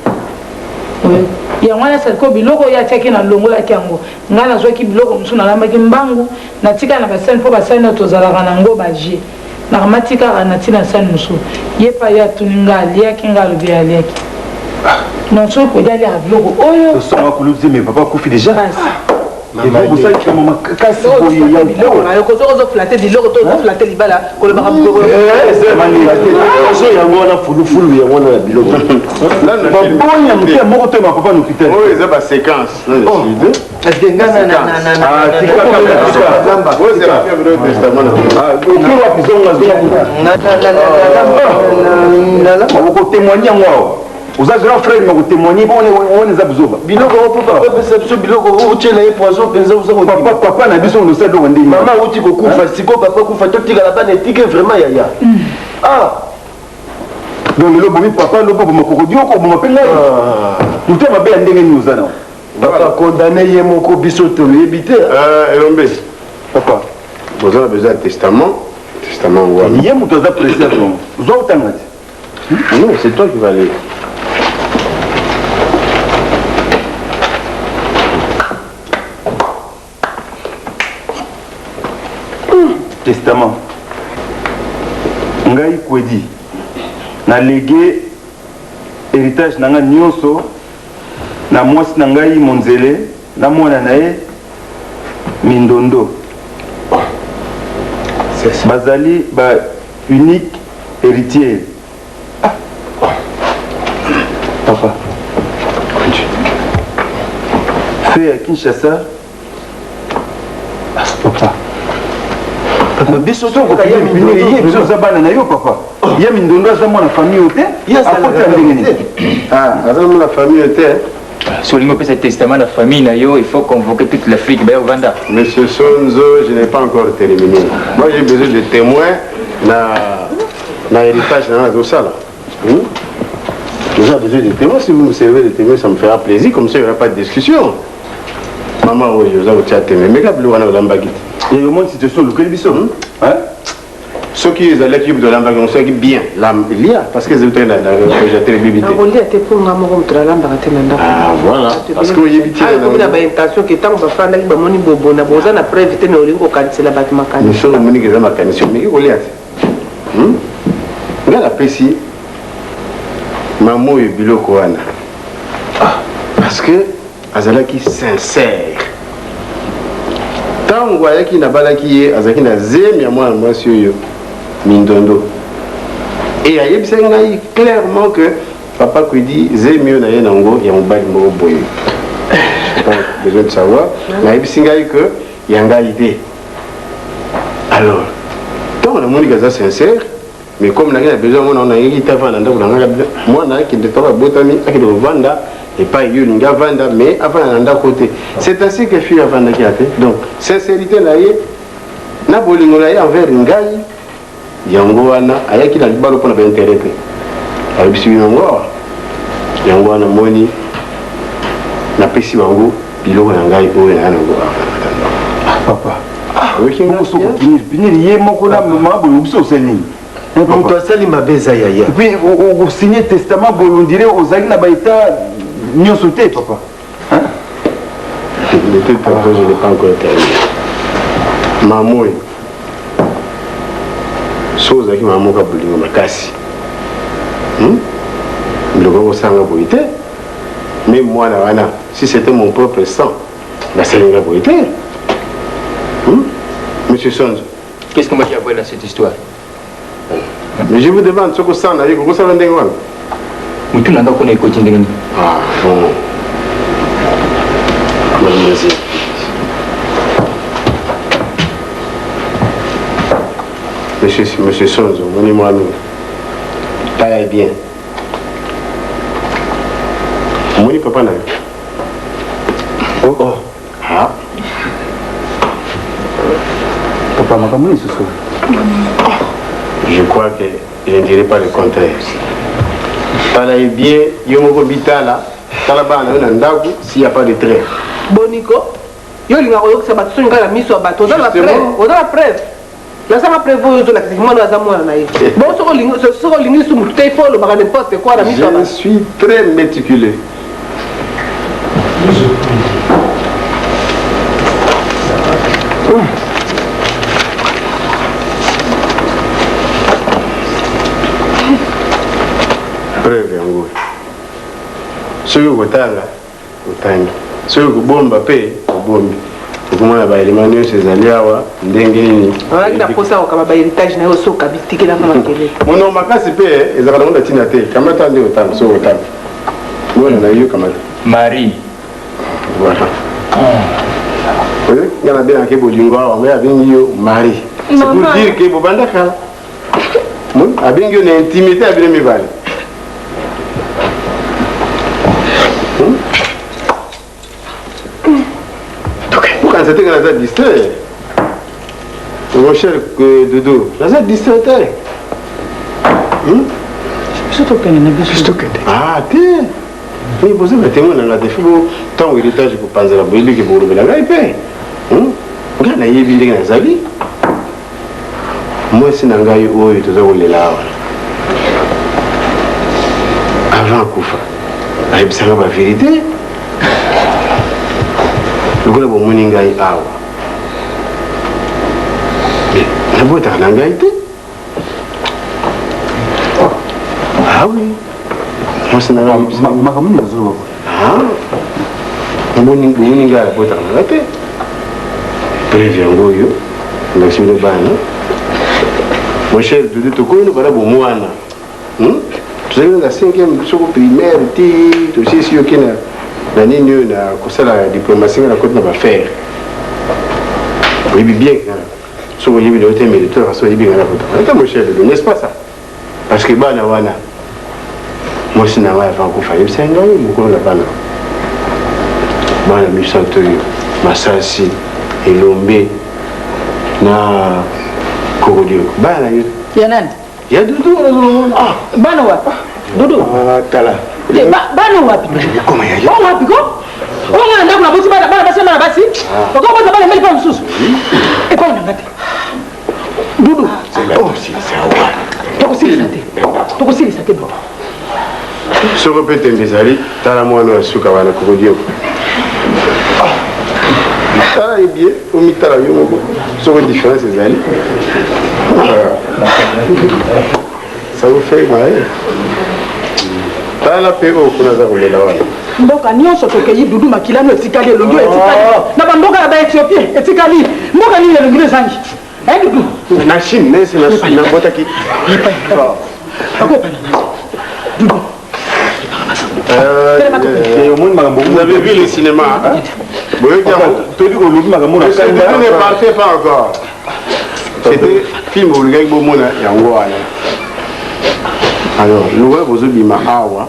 yango wana sariko biloko oyo atiaki na longolaki yango ngai nazwaki biloko mosusu nalambaki mbangu natika na basani mpo basani oyo tozalaka nango baje nakamati kaka natina sani mosusu ye pa ye atuni nga aliaki nga alobi aliaki non soki kodi aliaka biloko oyo tosonga kuluzi me papa akufi déjà ozoflate biloko to ozoflate libala kolobaka yango wana fulufulu yango wana na biloko babonya moke moko to ma papa na hôpital oyo eza baséquence okotémoigne yango awa oza grand frère me kotémoigne mpo wana eza buzoba biloko opesa biso biloko otiela ye poison mpenza papa na biso ondosala biloko ndenge mama oti kokufa siko papa kufa totikala bana etike vraiment yaya donc lelo bomi papa lopo boma kokodi okoboma mpe ngai moto ya mabe ya ndenge nini oza na papa condamné ye moko biso toyebi te elombe papa boza na besoin ya testament wana ye moto aza pressé atongo ozwa otanga te non c'est toi qui va aller testament ngai kwedi na légué héritage na ngai nyonso na mwasi na ngai monzele na mwana na ye mindondo bazali ba unique héritier Papa. Fais à Kinshasa. Papa. Papa, biso to ko ya mindondo biso zabana na yo papa. Ya mindondo za mwana famille ote. Ya sa la famille ote. Si on peut ce testament la famille na yo, il faut convoquer toute l'Afrique ben au Vanda. Monsieur Sonzo, je n'ai pas encore terminé. Moi j'ai besoin de témoins na héritage na Zosala. Vous avez besoin de témoins, si vous me servez de témoins, ça me fera plaisir, comme ça il n'y aura pas de discussion. Maman, oui, vous avez été mais quand vous avez l'ambagite. Il y a au moins une situation locale, hein? Ceux qui ont l'équipe de l'ambagite, on sait bien, il y a, parce que vous avez la télévision. Ah, voilà. Parce que vous avez dit intention que tant que vous avez fait un bobo, vous avez preuve que vous avez cancellé la bâtiment. Nous sommes venus que vous avez cancellé, mais vous avez dit. Regarde ici, maman est biloko wana. Parce que azalaki sincère. Tango ayaki na balaki ye azalaki na zemi ya mwana mwasi oyo mindondo. Et ayebisa ngai clairement que papa Kwedi zemi oyo na ye nango ya mobali moko boye. Pas besoin de savoir. Mais ayebisi ngai que yanga idée. Alors, tant on a moni gaza sincère. Mais comme on a besoin, on a eu moi, qui est botami, qui est vanda, et pas eu une vanda, mais avant un côté. C'est ainsi que fut avant qui a fait. Donc, sincérité là, na bolingola envers une gaille, yangoana, ayaki la libalo pour l'intérêt. Alors, si on voit, yangoana moni, na pesi bango, bilo na gaille, ou na nango. Papa, oui, qui m'a sauvé, il y a mon collègue, maman, vous savez, donc asali mabeza yaya. Puis au signer testament on dirait aux aïna baïta nyo sauté papa. Hein? De toute façon, je n'ai pas encore terminé. Maman, chose qui m'a montré pour ma casse. Le gros sang a boité. Même moi, là, si c'était mon propre sang, la salive a boité. Monsieur Sonz. Qu'est-ce que moi j'ai avoué dans cette histoire? Mais je vous demande ce que ça n'a eu, comment ça va ndenge wana? Mutu nanda ko na ikoti ndenge ni. Ah bon. Monsieur Sonzo, mon moi nous. Taille bien. Mon papa n'a. Oh. Ah. Papa m'a comment ce soir? Je crois que je ne dirais pas le contraire. Talaï bien, Yomoko Bitala, Talabana, s'il n'y a pas de trait. Bonico, yo linga koyo ça battu nga la miso bato dans la preuve, on a la preuve. La sama preuve yo la moi na zamwa na ye. Bon soko lingi su mutu faut le bagane n'importe quoi la miso. Je suis très méticuleux. Preuve yango. Soki okotanga otangi, soki okobomba mpe obombi. Okomona baelema nyonso ezali awa ndenge nini. Naposa okaba bahéritage na yo soki okabitikelanga makele. Mono makasi mpe ezalaka nango na ntina te. Kamata nde otanga soki otanga. Mwana na yo kamata. Marie. Voilà. Nga na benaki bolingo awa me abengi yo Marie. C'est pour dire que bobanda kala. Abengi yo na intimité abino mibale. Quand c'était dans la distrait, mon cher Doudou, dans la distrait, ah, tiens, mais vous avez témoin dans la défaut, tant que l'héritage pour penser la bouille qui vous roule la gaille, regarde la yébi de Nazali. Moi, c'est un gars qui est toujours là. Avant Koufa, il y a la vérité. Le gars bon moninga est awa. Mais la boîte à l'angaïté. Ah oui. Moi c'est n'a pas ma ah. Moninga la boîte à l'angaïté. Préviens goyo. Merci le ban. Mon cher de te connais nous voilà bon moana. tozali na 5e soko primaire te tosisi yoki na nini oyo na kosala diplomatie na koti na bafere oyebi bien soko oyebi lelo te mériteur kasi oyebi nga na kota mon cher bebe n'est-ce pas ça parce que bana wana mwasi na ngai ava kofa yebisa ngai mokolo na bana misato oyo masasi elombe na kokodiro bana yo ya nani ya dudu bana wapi dudu tala bana wapi wapi ko ongana ndako na bosi bana basi na basi okoboza bana meli pa msusu epa na ngati dudu tokosilisa te bo soko mpe tembe ezali tala mwana wa suka wana kokodiro tala ebie omitala yo moko soko différence ezali ça vous fait mal tala mpe oyo kuna aza kolela wana mboka nyonso tokei dudu makilano etikali elongi etikali na bamboka ya baethiopien etikali mboka nini elongi ezangi dudu na chine nese nabotaki dudu vous avez vu le cinéma tu dis ne partez pas encore c'était film olingaki bomona yango wana alors lokola bozobima awa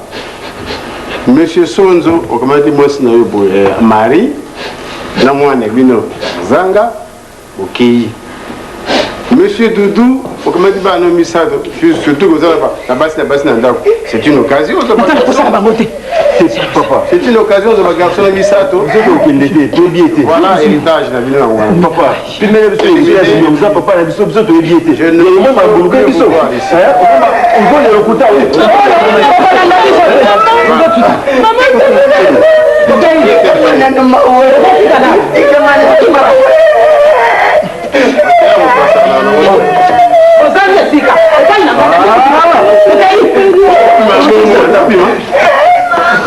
monsieur sonzo okomaki mwasi na yo boye marie na mwana bino zanga okei monsieur doudou okomaki bana misato surtout kozala na basi na ndako c'est une occasion papa c'est une occasion ozwa bagarçon na misato voilà héritage na bino yango wana papa pimele biso papa na biso toyebi ete je ne mabuluka biso ngone lokuta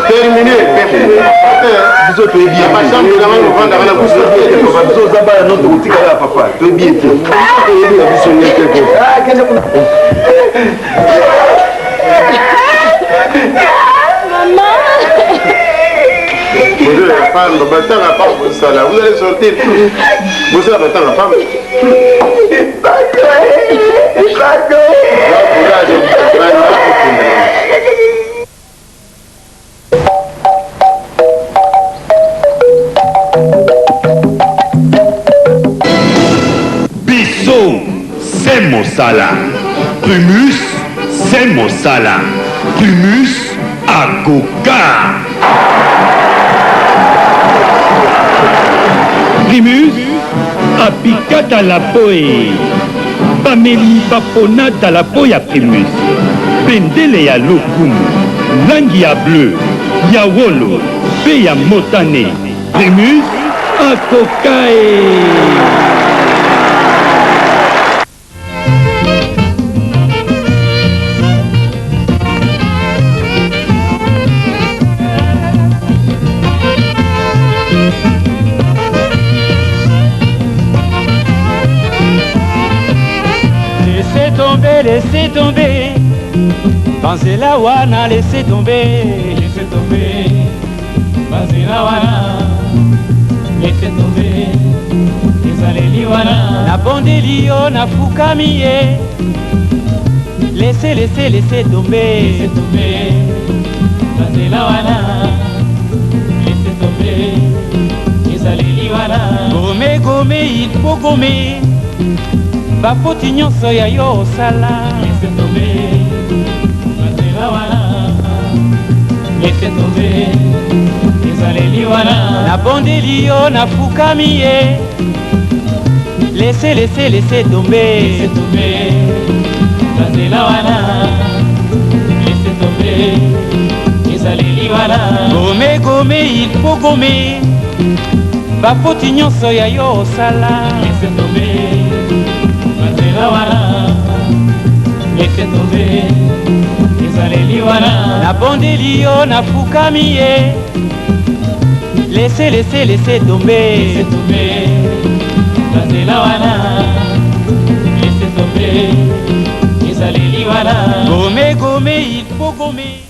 terminé biso toyebi biso oza bana no tokotikala papa toyebi ete toyebi na biso ye te vous allez la femme, battant la femme, vous allez sortir. Vous allez battre la femme. Bissot, c'est Mosala. Primus, c'est Mosala. Primus, à Coca. Primus, apicata la poe. Pameli paponata la poe Primus. Pendele ya lokumu. Langi ya bleu. Ya wolo. Pe ya motane. Primus, à Coca. Laissez tomber, pensez la wana, laissez tomber, pensez la wana, laissez tomber, ezaleli wana, na bondeli yo na fukami ye, laissez tomber, pensez la wana, laissez tomber, ezaleli wana, gome, il faut gommer. Bapoti nyonso ya yo osala laissez tomber bazela wana laissez tomber ezaleli wana na bondeli yo na fukami ye laissez tomber bazela wana laissez tomber ezaleli wana gome il faut gommer bapoti nyonso ya yo osala laissez tomber laissez tomber ezaleli wana na bondeli yo na fukami ye laissez tomber bazela wana laissez tomber ezaleli wana gome gome il faut gome